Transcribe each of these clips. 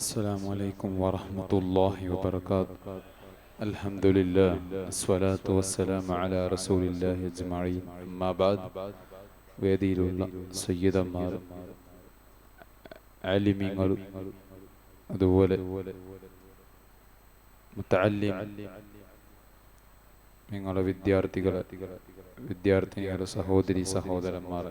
السلام عليكم ورحمة الله وبركاته. الحمد لله الصلاة والسلام على رسول الله أجمعين. أما بعد വേദിയിലുള്ള സയ്യിദന്മാർ, ആലിമീങ്ങൾ, അതുപോലെ മുതഅല്ലിം നിങ്ങളുടെ വിദ്യാർത്ഥിനികളെ സഹോദരി സഹോദരന്മാർ,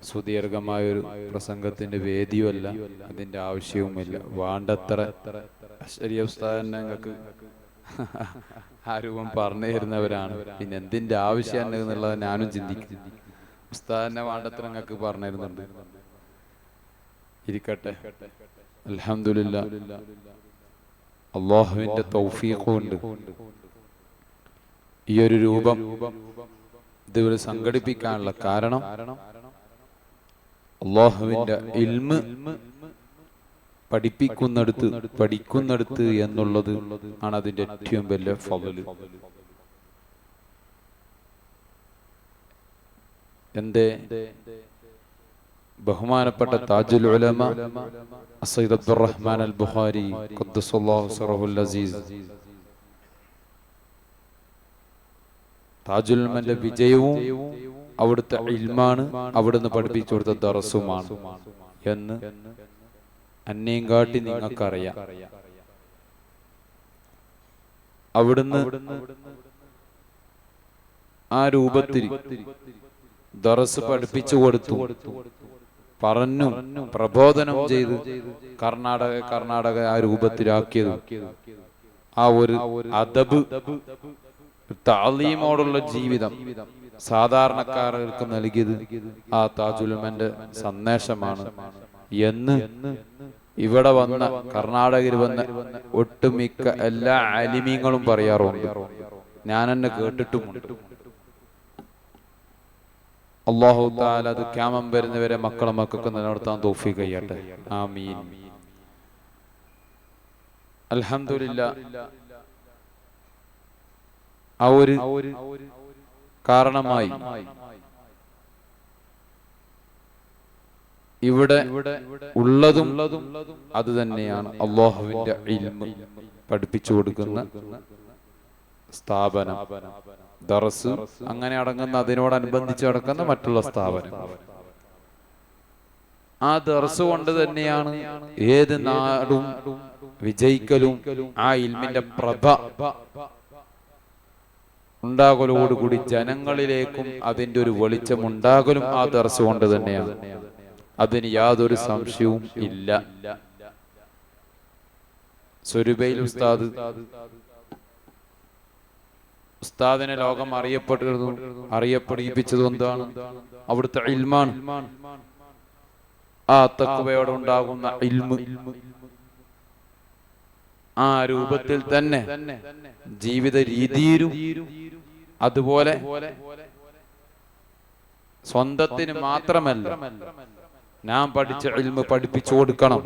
സുദീർഘമായൊരു പ്രസംഗത്തിന്റെ വേദിയുമല്ല, അതിന്റെ ആവശ്യവുമില്ല. വേണ്ടത്ര അശ്ശരി ഉസ്താദ് ഞങ്ങൾക്ക് ആ രൂപം പറഞ്ഞു തരുന്നവരാണ്. പിന്നെ എന്തിന്റെ ആവശ്യം എന്നുള്ളത് ഞാനും ചിന്തിക്കും. ഉസ്താദിനെ വേണ്ടത്ര ഞങ്ങൾക്ക് പറഞ്ഞു തരുന്നുണ്ട്. ഇരിക്കട്ടെ. അൽഹംദുലില്ലാഹ്, അല്ലാഹുവിന്റെ തൗഫീഖ് കൊണ്ട് ഈ ഒരു രൂപം ഇതുവരെ സംഘടിപ്പിക്കാനുള്ള കാരണം അല്ലാഹുവിന്റെ ഇൽമ് പഠിക്കുന്നിടത്ത് എന്നുള്ളത് ആണ് അതിന്റെ ഏറ്റവും വലിയ ഫള്. എന്റെ ബഹുമാനപ്പെട്ട താജുൽ ഉലമ സയ്യിദ് അബ്ദുറഹ്മാൻ അൽ ബുഖാരി ഖദ്ദസല്ലാഹു സിറഹുൽ അസീസ്, താജുൽ ഉലമന്റെ വിജയവും അവിടുത്തെ ഇൽമാണ്, അവിടുന്ന് പഠിപ്പിച്ചു കൊടുത്ത ദർസുമാണ് എന്ന് അന്നേം കാട്ടി നിങ്ങൾക്കറിയാം. അവിടുന്ന് ആ രൂപത്തിൽ ദർസ് പഠിപ്പിച്ചു കൊടുത്തു, പറഞ്ഞു, പ്രബോധനം ചെയ്ത് കർണാടക ആ രൂപത്തിലാക്കിയത് ആ ഒരു അദബ്, തഅലീമോടുള്ള ജീവിതം സാധാരണക്കാർക്ക് നൽകിയത് ആ താജുൽ ഉലമന്റെ സന്ദേശമാണ് എന്ന് ഇവിടെ വന്ന, കർണാടകയിൽ വന്ന ഒട്ടുമിക്ക എല്ലാ ആലിമീങ്ങളും പറയാറുണ്ട്. ഞാൻ എന്നെ കേട്ടിട്ടുമുണ്ട്. അല്ലാഹു തആല അത് ഖിയാമം വരുന്നവരെ മക്കൾക്ക് നിലനിർത്താൻ തൗഫീഖ് ചെയ്യട്ടെ. ആമീൻ. അൽഹംദുലില്ലാഹ്, ആ ഒരു കാരണമായി ഇവിടെ ഉള്ളതും അത് തന്നെയാണ്. അല്ലാഹുവിന്റെ ഇൽമ് പഠിപ്പിച്ചു കൊടുക്കുന്ന സ്ഥാപനം, ദർസ്, അങ്ങനെ അടങ്ങുന്ന, അതിനോടനുബന്ധിച്ച് നടക്കുന്ന മറ്റുള്ള സ്ഥാപനം. ആ ദർസ് കൊണ്ട് തന്നെയാണ് ഏത് നാടും വിജയിക്കലും ആ ഇൽമിന്റെ പ്രഭ ഉണ്ടാകലോടുകൂടി ജനങ്ങളിലേക്കും അതിന്റെ ഒരു വെളിച്ചം ഉണ്ടാകലും ആ ദർസ് കൊണ്ട് തന്നെയാണ്. അതിന് യാതൊരു സംശയവും ഇല്ല. സുരുബൈൽ ഉസ്താദിനെ ലോകം അറിയപ്പെടിപ്പിച്ചത് എന്താണ്? അവിടുത്തെ ഇൽമാണ്. ആ തഖ്വയോടെ ഉണ്ടാകുന്ന ഇൽമ് ആ രൂപത്തിൽ തന്നെ ജീവിത രീതിയിലും അതുപോലെ സ്വന്തത്തിന് മാത്രമല്ല, ഞാൻ പഠിച്ച ഇൽമ് പഠിപ്പിച്ചു കൊടുക്കണം.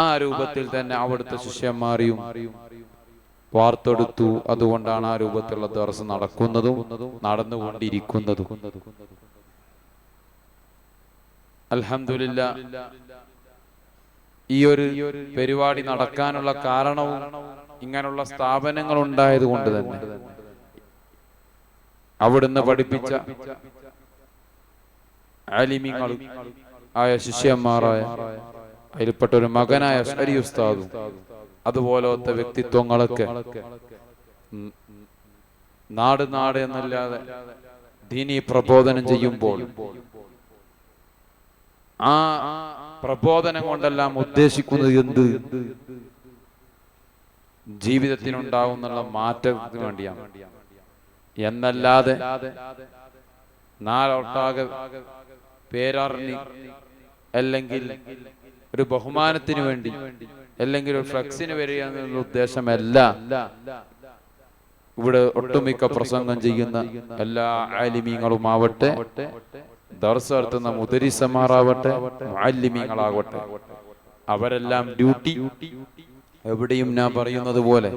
ആ രൂപത്തിൽ തന്നെ അവിടുത്തെ ശിഷ്യന്മാരെയും വാർത്തെടുത്തു. അതുകൊണ്ടാണ് ആ രൂപത്തിലുള്ള ദർസ് നടക്കുന്നതും നടന്നുകൊണ്ടിരിക്കുന്നതും. അൽഹംദുലില്ലാഹ്, ഈ ഒരു പരിപാടി നടക്കാനുള്ള കാരണവും ഇങ്ങനെയുള്ള സ്ഥാപനങ്ങൾ ഉണ്ടായത് കൊണ്ട് തന്നെ, അവിടുന്ന് പഠിപ്പിച്ച ആലിമീങ്ങൾ ആയ ശിഷ്യന്മാരായ അതിൽപ്പെട്ട ഒരു മകനായ അശ്അരി ഉസ്താദും അതുപോലത്തെ വ്യക്തിത്വങ്ങളൊക്കെ നാട് എന്നല്ലാതെ ദീനീ പ്രബോധനം ചെയ്യുമ്പോൾ ആ പ്രബോധനം കൊണ്ടെല്ലാം ഉദ്ദേശിക്കുന്നത് എന്ത്? ജീവിതത്തിനുണ്ടാവുന്നുള്ള മാറ്റത്തിന് വേണ്ടിയാണ് എന്നല്ലാതെ നാളൊട്ടാകെ പേരറിഞ്ഞ്, അല്ലെങ്കിൽ ഒരു ബഹുമാനത്തിന് വേണ്ടി, അല്ലെങ്കിൽ ഒരു ഫ്ലക്സിന് വരിക എന്നുള്ള ഉദ്ദേശമല്ല ഇവിടെ ഒട്ടുമിക്ക പ്രസംഗം ചെയ്യുന്ന എല്ലാ ആലിമീങ്ങളും ആവട്ടെ, ദർസ് നടത്തുന്ന മുദരിസമാറാവട്ടെ, മുഅല്ലിമീങ്ങളാവട്ടെ, അവരെല്ലാം ഡ്യൂട്ടി എവിടെയും ഞാൻ പറയുന്നത് പോലെ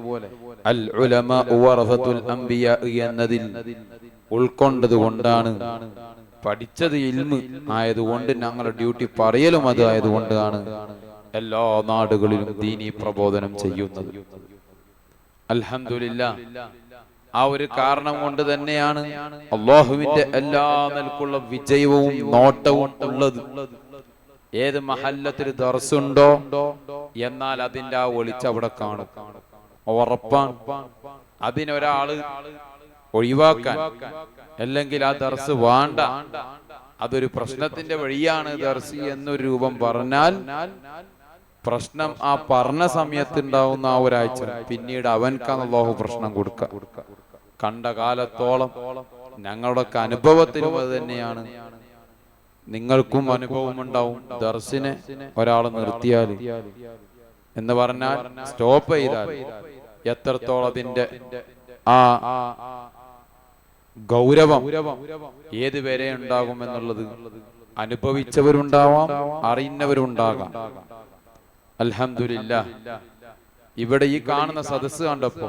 അൽ ഉലമാ വറസത്തുൽ അംബിയാ എന്നതിൽ ഉൾക്കൊണ്ടത് കൊണ്ടാണ്, പഠിച്ചത് ഇൽമ് ആയതുകൊണ്ട്, ഞങ്ങളുടെ ഡ്യൂട്ടി പറയലും അത് ആയതുകൊണ്ടാണ് എല്ലാ നാടുകളിലും ദീനീ പ്രബോധനം ചെയ്യുന്നത്. അൽഹംദുലില്ലാഹ്, ആ ഒരു കാരണം കൊണ്ട് തന്നെയാണ് അള്ളാഹുവിന്റെ എല്ലാ നിലക്കുള്ള വിജയവും നോട്ടവും ഉള്ളത്. ഏത് മഹല്ലത്തിൽ ദർസുണ്ടോ എന്നാൽ അതിന്റെ ആ ഒളിച്ച് അവിടെ കാണും, ഉറപ്പാണ്. അതിനൊരാള് ഒഴിവാക്കാൻ അല്ലെങ്കിൽ ആ ദർസ് വേണ്ട, അതൊരു പ്രശ്നത്തിന്റെ വഴിയാണ് ദർസ് എന്നൊരു രൂപം പറഞ്ഞാൽ പ്രശ്നം ആ പറഞ്ഞ സമയത്ത് ഉണ്ടാവുന്ന ആ ഒരാഴ്ച പിന്നീട് അവൻക്കാണ് അല്ലാഹു പ്രശ്നം കൊടുക്കുക. കണ്ട കാലത്തോളം ഞങ്ങളുടെയൊക്കെ അനുഭവത്തിലും അത് തന്നെയാണ്. നിങ്ങൾക്കും അനുഭവം ഉണ്ടാവും. ദർസിനെ ഒരാൾ നിർത്തിയാൽ എന്ന് പറഞ്ഞാൽ സ്റ്റോപ്പ് ചെയ്താൽ എത്രത്തോളം അതിന്റെ ആ ഗൗരവം ഏതുവരെ ഉണ്ടാകും എന്നുള്ളത് അനുഭവിച്ചവരുണ്ടാവാം, അറിയുന്നവരുണ്ടാകാം. അൽഹംദുലില്ലാഹ്, ഇവിടെ ഈ കാണുന്ന സദസ്സ് കണ്ടപ്പോ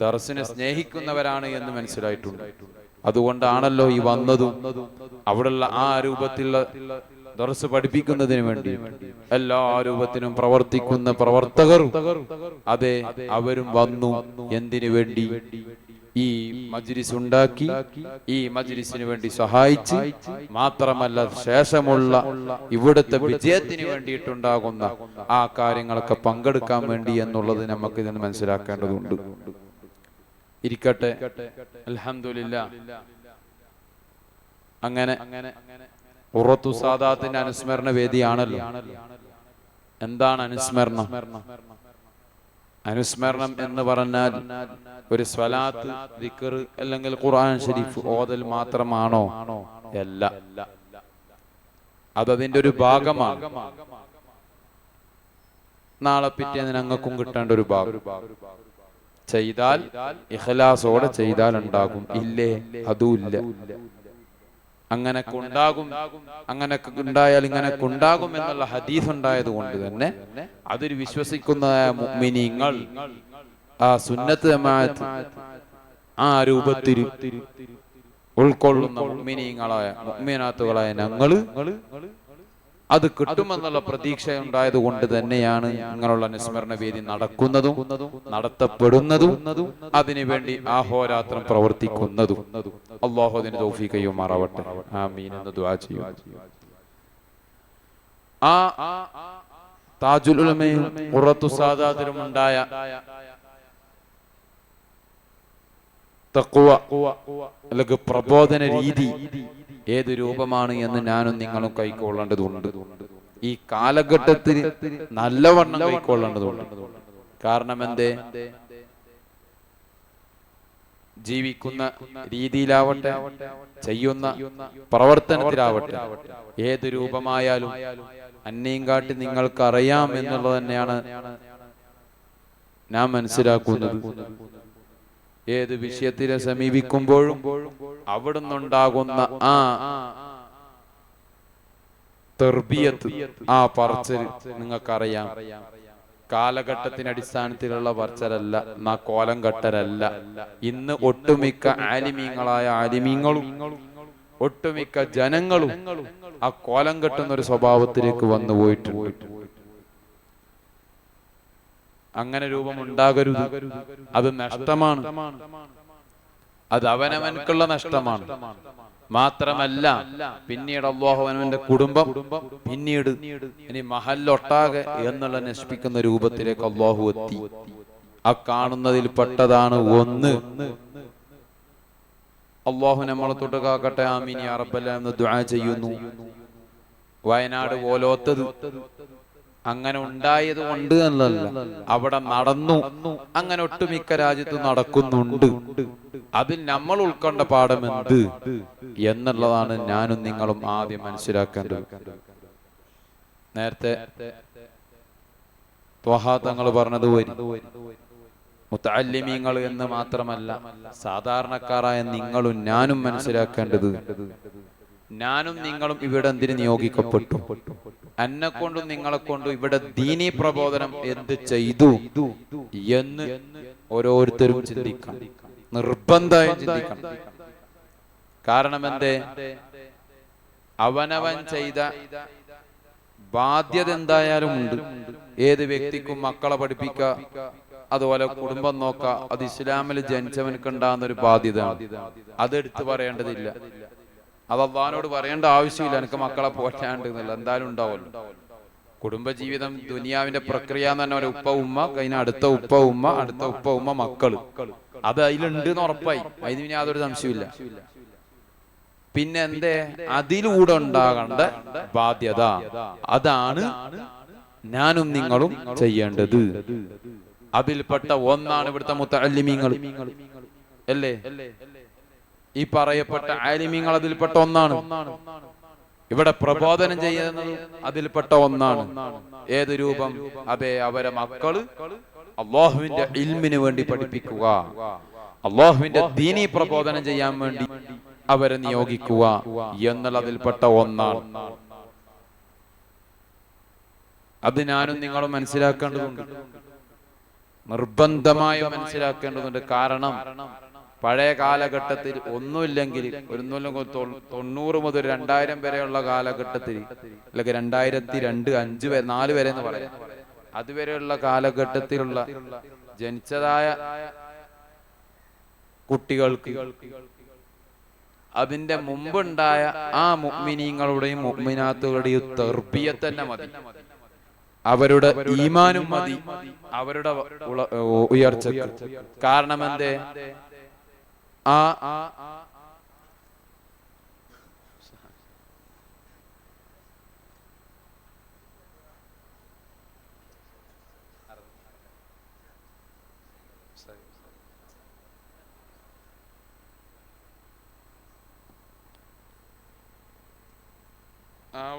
ദർസിനെ സ്നേഹിക്കുന്നവരാണ് എന്ന് മനസ്സിലായിട്ടുണ്ട്. അതുകൊണ്ടാണല്ലോ ഈ വന്നതും അവിടെയുള്ള ആ രൂപത്തിലുള്ള ദർസ് പഠിപ്പിക്കുന്നതിന് വേണ്ടി എല്ലാ രൂപത്തിനും പ്രവർത്തിക്കുന്ന പ്രവർത്തകർ, അതെ, അവരും വന്നു. എന്തിനു വേണ്ടി? ഈ മജ്ലിസ് ഉണ്ടാക്കി, ഈ മജ്ലിസിന് വേണ്ടി സഹായിച്ച്, മാത്രമല്ല ശേഷമുള്ള ഇവിടുത്തെ വിജയത്തിന് വേണ്ടിയിട്ടുണ്ടാകുന്ന ആ കാര്യങ്ങളൊക്കെ പങ്കെടുക്കാൻ വേണ്ടി എന്നുള്ളത് നമുക്ക് ഇതിന് മനസ്സിലാക്കേണ്ടതുണ്ട്. ഇരിക്കട്ടെ, അൽഹംദുലില്ലാഹ്. അങ്ങനെ ഖുറത്തു സാദാത്തിന്റെ അനുസ്മരണ വേദിയാണല്ലോ. എന്താണ് അനുസ്മരണം? അനുസ്മരണം എന്ന് പറഞ്ഞാൽ ഒരു സ്വലാത്ത്, ദിക്ർ അല്ലെങ്കിൽ ഖുർആൻ ഷരീഫ് ഓതൽ മാത്രമാണോ? അല്ല, അതതിന്റെ ഒരു ഭാഗമാണ്. നാളെ പിറ്റേന്ന് ഞങ്ങൾക്കും കിട്ടേണ്ട ഒരു ഭാഗം. ചെയ്താൽ ഇഖ്ലാസോടെ ചെയ്താൽ ഉണ്ടാകും, ഇല്ലേ അതുമില്ല. അങ്ങനൊക്കെ ഉണ്ടാകും, അങ്ങനൊക്കെ ഉണ്ടായാൽ ഇങ്ങനൊക്കെ ഉണ്ടാകും എന്നുള്ള ഹദീസ് ഉണ്ടായത് കൊണ്ട് തന്നെ അതൊരു വിശ്വസിക്കുന്ന മുഅ്മിനീങ്ങൾ, ആ സുന്നത്ത് ജമാഅത്ത് ആ രൂപത്തിൽ ഉൾക്കൊള്ളുന്ന മുഅ്മിനീങ്ങളായ മുഅ്മിനാത്തുകളായ ഞങ്ങള് അത് കിട്ടുമെന്നുള്ള പ്രതീക്ഷ ഉണ്ടായത് കൊണ്ട് തന്നെയാണ് ഇങ്ങനെയുള്ള അനുസ്മരണ വേദി നടക്കുന്നതും നടത്തപ്പെടുന്നതും അതിനുവേണ്ടി ആഹോരാത്രം പ്രവർത്തിക്കുന്നതും. അല്ലാഹു അതിന് തൗഫീഖ് ചെയ്യുമാറാവട്ടെ. ആമീൻ എന്ന് ദുആ ചെയ്യും. ആ താജുൽ ഉലമയും ഖുറത്തു സാദാത്തിലും ഉണ്ടായ തഖ്വ അല്ലെങ്കിൽ പ്രബോധന രീതി ഏത് രൂപമാണ് എന്ന് ഞാനും നിങ്ങളും കൈക്കൊള്ളേണ്ടതുണ്ട്. ഈ കാലഘട്ടത്തിൽ നല്ലവണ്ണം കൈക്കൊള്ളേണ്ടതുണ്ട്. കാരണം എന്തേ? ജീവിക്കുന്ന രീതിയിലാവട്ടെ, ചെയ്യുന്ന പ്രവർത്തനത്തിലാവട്ടെ, ഏത് രൂപമായാലും അന്നേം കാട്ടി നിങ്ങൾക്കറിയാം എന്നുള്ളത് തന്നെയാണ് ഞാൻ മനസ്സിലാക്കുന്നത്. ഏത് വിഷയത്തിനെ സമീപിക്കുമ്പോഴും അവിടുന്നുണ്ടാകുന്ന ആ തർബിയത്ത്, ആ പറച്ചൽ നിങ്ങൾക്കറിയാം. കാലഘട്ടത്തിന് അടിസ്ഥാനത്തിലുള്ള പറച്ചലല്ല, എന്നാ കോലം കെട്ടലല്ല. ഇന്ന് ഒട്ടുമിക്ക ആലിമീങ്ങളായ ആലിമീങ്ങളും ഒട്ടുമിക്ക ജനങ്ങളും ആ കോലം കെട്ടുന്ന ഒരു സ്വഭാവത്തിലേക്ക് വന്നു പോയിട്ടുണ്ട്. അങ്ങനെ രൂപം ഉണ്ടാകരുത്. അത് നഷ്ടമാണ്, അത് അവനവൻക്കുള്ള നഷ്ടമാണ്. മാത്രമല്ല പിന്നീട് അല്ലാഹു അവനവന്റെ കുടുംബം, പിന്നീട് ഇനി മഹല്ലൊട്ടാകെ എന്നുള്ള നശിപ്പിക്കുന്ന രൂപത്തിലേക്ക് അല്ലാഹു എത്തി. ആ കാണുന്നതിൽ പെട്ടതാണ് ഒന്ന്. അല്ലാഹു നമ്മളെ തൊട്ട് കാക്കട്ടെ. ആമീൻ യാ റബ്ബൽ എന്ന് ദുആ ചെയ്യുന്നു. വയനാട് പോലോത്തത് അങ്ങനെ ഉണ്ടായത് കൊണ്ട് എന്നല്ല, അവിടെ നടന്നു. അങ്ങനെ ഒട്ടുമിക്ക രാജ്യത്ത് നടക്കുന്നുണ്ട്. അതിൽ നമ്മൾ ഉൾക്കൊണ്ട പാഠം എന്ത് എന്നുള്ളതാണ് ഞാനും നിങ്ങളും ആദ്യം മനസ്സിലാക്കേണ്ടത്. നേരത്തെ ത്വഹാ തങ്ങൾ പറഞ്ഞത് വരി മുതഅല്ലിമീങ്ങൾ എന്ന് മാത്രമല്ല, സാധാരണക്കാരായ നിങ്ങളും ഞാനും മനസ്സിലാക്കേണ്ടത്, ഞാനും നിങ്ങളും ഇവിടെ എന്തിന് നിയോഗിക്കപ്പെട്ടു? എന്നെ കൊണ്ടും നിങ്ങളെ കൊണ്ടും ഇവിടെ ദീനീ പ്രബോധനം എന്ത് ചെയ്തു എന്ന് ഓരോരുത്തരും ചിന്തിക്കണം, നിർബന്ധമായും ചിന്തിക്കണം. കാരണം എന്തേ? അവനവൻ ചെയ്ത ബാധ്യത എന്തായാലും ഉണ്ട്. ഏത് വ്യക്തിക്കും മക്കളെ പഠിപ്പിക്കുക, അതുപോലെ കുടുംബം നോക്കുക, അത് ഇസ്ലാമിൽ ജനിച്ചവനക്ക് ഉണ്ടാകുന്ന ഒരു ബാധ്യതയാണ്. അതെടുത്ത് പറയേണ്ടതില്ല, അത് അള്ളാഹിനോട് പറയേണ്ട ആവശ്യമില്ല. എനിക്ക് മക്കളെ പോറ്റാണ്ട് എന്നല്ല, എന്തായാലും ഉണ്ടാവുമല്ലോ. കുടുംബജീവിതം ദുനിയാവിന്റെ പ്രക്രിയ എന്ന് പറഞ്ഞ ഉപ്പ ഉമ്മ കഴിഞ്ഞ അടുത്ത ഉപ്പ ഉമ്മ അടുത്ത ഉപ്പ ഉമ്മ മക്കള്, അത് അതിലുണ്ട് എന്ന് ഉറപ്പായി, അതിന് പിന്നെ യാതൊരു സംശയമില്ല. പിന്നെ എന്തേ അതിലൂടെ ഉണ്ടാകേണ്ട ബാധ്യത, അതാണ് ഞാനും നിങ്ങളും ചെയ്യേണ്ടത്. അതിൽപ്പെട്ട ഒന്നാണ് ഇവിടുത്തെ മുത്തഅല്ലിമീങ്ങൾ അല്ലേ, ഈ പറയപ്പെട്ട ആലിമീങ്ങൾ അതിൽപ്പെട്ട ഒന്നാണ്. ഇവിടെ പ്രബോധനം ചെയ്യുന്നത് അതിൽപ്പെട്ട ഒന്നാണ്. ഏത് രൂപം? അതെ, അവരെ മക്കള് അള്ളാഹുവിന്റെ ഇൽമിന് വേണ്ടി പഠിപ്പിക്കുക, അള്ളാഹുവിന്റെ ദീനീ പ്രബോധനം ചെയ്യാൻ വേണ്ടി അവരെ നിയോഗിക്കുക എന്നുള്ളതിൽപ്പെട്ട ഒന്നാണ്. അത് ഞാനും നിങ്ങളും മനസ്സിലാക്കേണ്ടതുണ്ട്, നിർബന്ധമായും മനസ്സിലാക്കേണ്ടതുണ്ട്. കാരണം പഴയ കാലഘട്ടത്തിൽ ഒന്നുമില്ലെങ്കിൽ 90 മുതൽ 2000 വരെയുള്ള കാലഘട്ടത്തിൽ, അല്ലെങ്കിൽ 2002, 5, 4 വരെ എന്ന് പറയാം, അതുവരെയുള്ള കാലഘട്ടത്തിലുള്ള ജനിച്ചതായ കുട്ടികൾക്ക് അതിന്റെ മുമ്പുണ്ടായ ആ മുഅ്മിനീങ്ങളുടെയും മുഅ്മിനാത്തുകളുടെയും തർബിയത്ത് തന്നെ മതി, അവരുടെ ഈമാനും മതി അവരുടെ ഉയർച്ചക്ക്. കാരണം എന്തേ?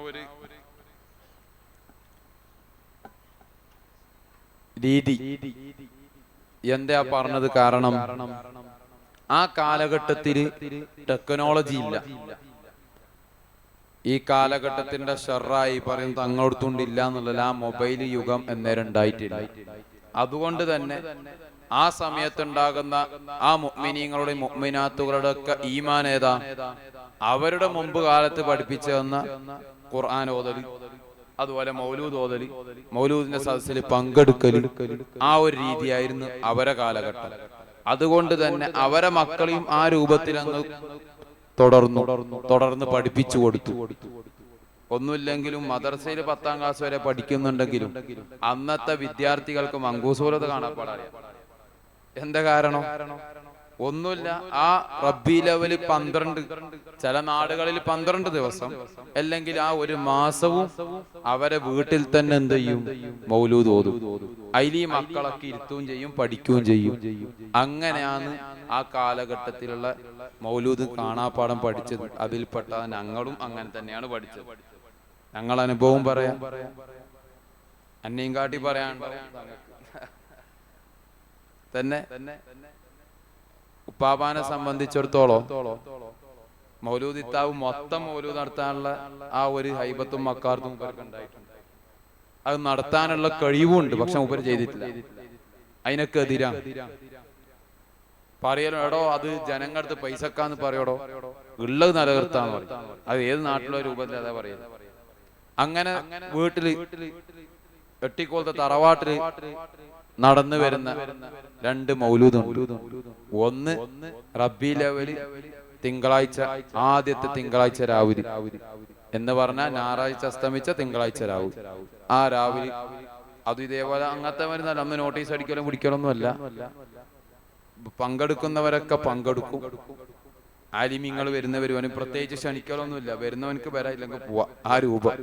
ഒരു രീതി എന്താ പറഞ്ഞത്? കാരണം ആ കാലഘട്ടത്തിൽ ടെക്നോളജി ഇല്ല. ഈ കാലഘട്ടത്തിന്റെ ഷെറായി പറയും തങ്ങളടുത്തുണ്ടില്ല എന്നുള്ളത്, ആ മൊബൈൽ യുഗം എന്നേരം ഉണ്ടായിട്ടില്ല. അതുകൊണ്ട് തന്നെ ആ സമയത്തുണ്ടാകുന്ന ആ മുഅ്മിനീങ്ങളുടെ മുഅ്മിനാത്തുകളുടെ ഒക്കെ ഈമാൻ ഏതാ? അവരുടെ മുമ്പ് കാലത്ത് പഠിപ്പിച്ചു തന്ന ഖുർആൻ ഓതല്, അതുപോലെ മൗലൂദ് ഓതല്, മൗലൂദിന്റെ സദസ്സിൽ പങ്കെടുക്കല്, ആ ഒരു രീതിയായിരുന്നു അവരെ കാലഘട്ടം. അതുകൊണ്ട് തന്നെ അവരെ മക്കളെയും ആ രൂപത്തിൽ അങ്ങ് തുടർന്ന് പഠിപ്പിച്ചു കൊടുത്തു. ഒന്നുമില്ലെങ്കിലും മദ്രസയിൽ 10ാം ക്ലാസ് വരെ പഠിക്കുന്നുണ്ടെങ്കിലും അന്നത്തെ വിദ്യാർത്ഥികൾക്ക് മങ്കൂസൂറത്ത് കാണാൻ പാടില്ല. എന്താ കാരണം? ഒന്നുമില്ല, ആ റബ്ബീഉൽ അവ്വൽ 12, ചില നാടുകളിൽ 12 ദിവസം, അല്ലെങ്കിൽ ആ ഒരു മാസവും അവരെ വീട്ടിൽ തന്നെ എന്ത് ചെയ്യും? മൗലൂദ് ഓതും. അതിൽ ഈ മക്കളൊക്കെ ഇരുത്തുകയും ചെയ്യും, പഠിക്കുകയും ചെയ്യും. അങ്ങനെയാണ് ആ കാലഘട്ടത്തിലുള്ള മൗലൂദ് കാണാപ്പാഠം പഠിച്ചത്. അതിൽപ്പെട്ട ഞങ്ങളും അങ്ങനെ തന്നെയാണ് പഠിച്ചത്. ഞങ്ങൾ അനുഭവം പറയാം, അന്നേം കാട്ടി പറയാനുണ്ടോ തന്നെ. ഉപ്പാപ്പാനെ സംബന്ധിച്ചിടത്തോളം മൗലൂദ് ഇത്താവ് മൊത്തം മൗലൂദ് നടത്താനുള്ള ആ ഒരു ഹൈബത്തും മക്കാർത്തും ഉണ്ടായിട്ടുണ്ട്. അത് നടത്താനുള്ള കഴിവുണ്ട്, പക്ഷെ മൂപ്പർ ചെയ്തിട്ടില്ല. അതിനൊക്കെ എതിരാണ്. പറയലോ, എടോ അത് ജനങ്ങളുടെ പൈസക്കാന്ന് പറയടോ, ഉള്ളത് നിലനിർത്താന്ന് പറയും. അത് ഏത് നാട്ടിലുള്ള രൂപത്തിൽ അതാ പറയുന്നത്. അങ്ങനെ വീട്ടില് എട്ടിക്കോളത്തെ തറവാട്ടില് നടന്നു വരുന്ന 2 മൗലൂദുണ്ട്. ഒന്ന് റബ്ബീഉൽ അവ്വൽ തിങ്കളാഴ്ച, ആദ്യത്തെ തിങ്കളാഴ്ച രാവിലെ എന്ന് പറഞ്ഞാൽ ഞായറാഴ്ച അസ്തമിച്ച തിങ്കളാഴ്ച രാവിലെ. ആ രാവിലെ അത് ഇതേപോലെ അങ്ങനത്തെ വരുന്നല്ല, അന്ന് നോട്ടീസ് അടിക്കലും പിടിക്കലൊന്നുമല്ല. പങ്കെടുക്കുന്നവരൊക്കെ പങ്കെടുക്കും. ആലിമീങ്ങൾ വരുന്നവരും പ്രത്യേകിച്ച് ക്ഷണിക്കലൊന്നുമില്ല, വരുന്നവനക്ക് വരാനില്ലെങ്കിൽ പോവാ, ആ രൂപം.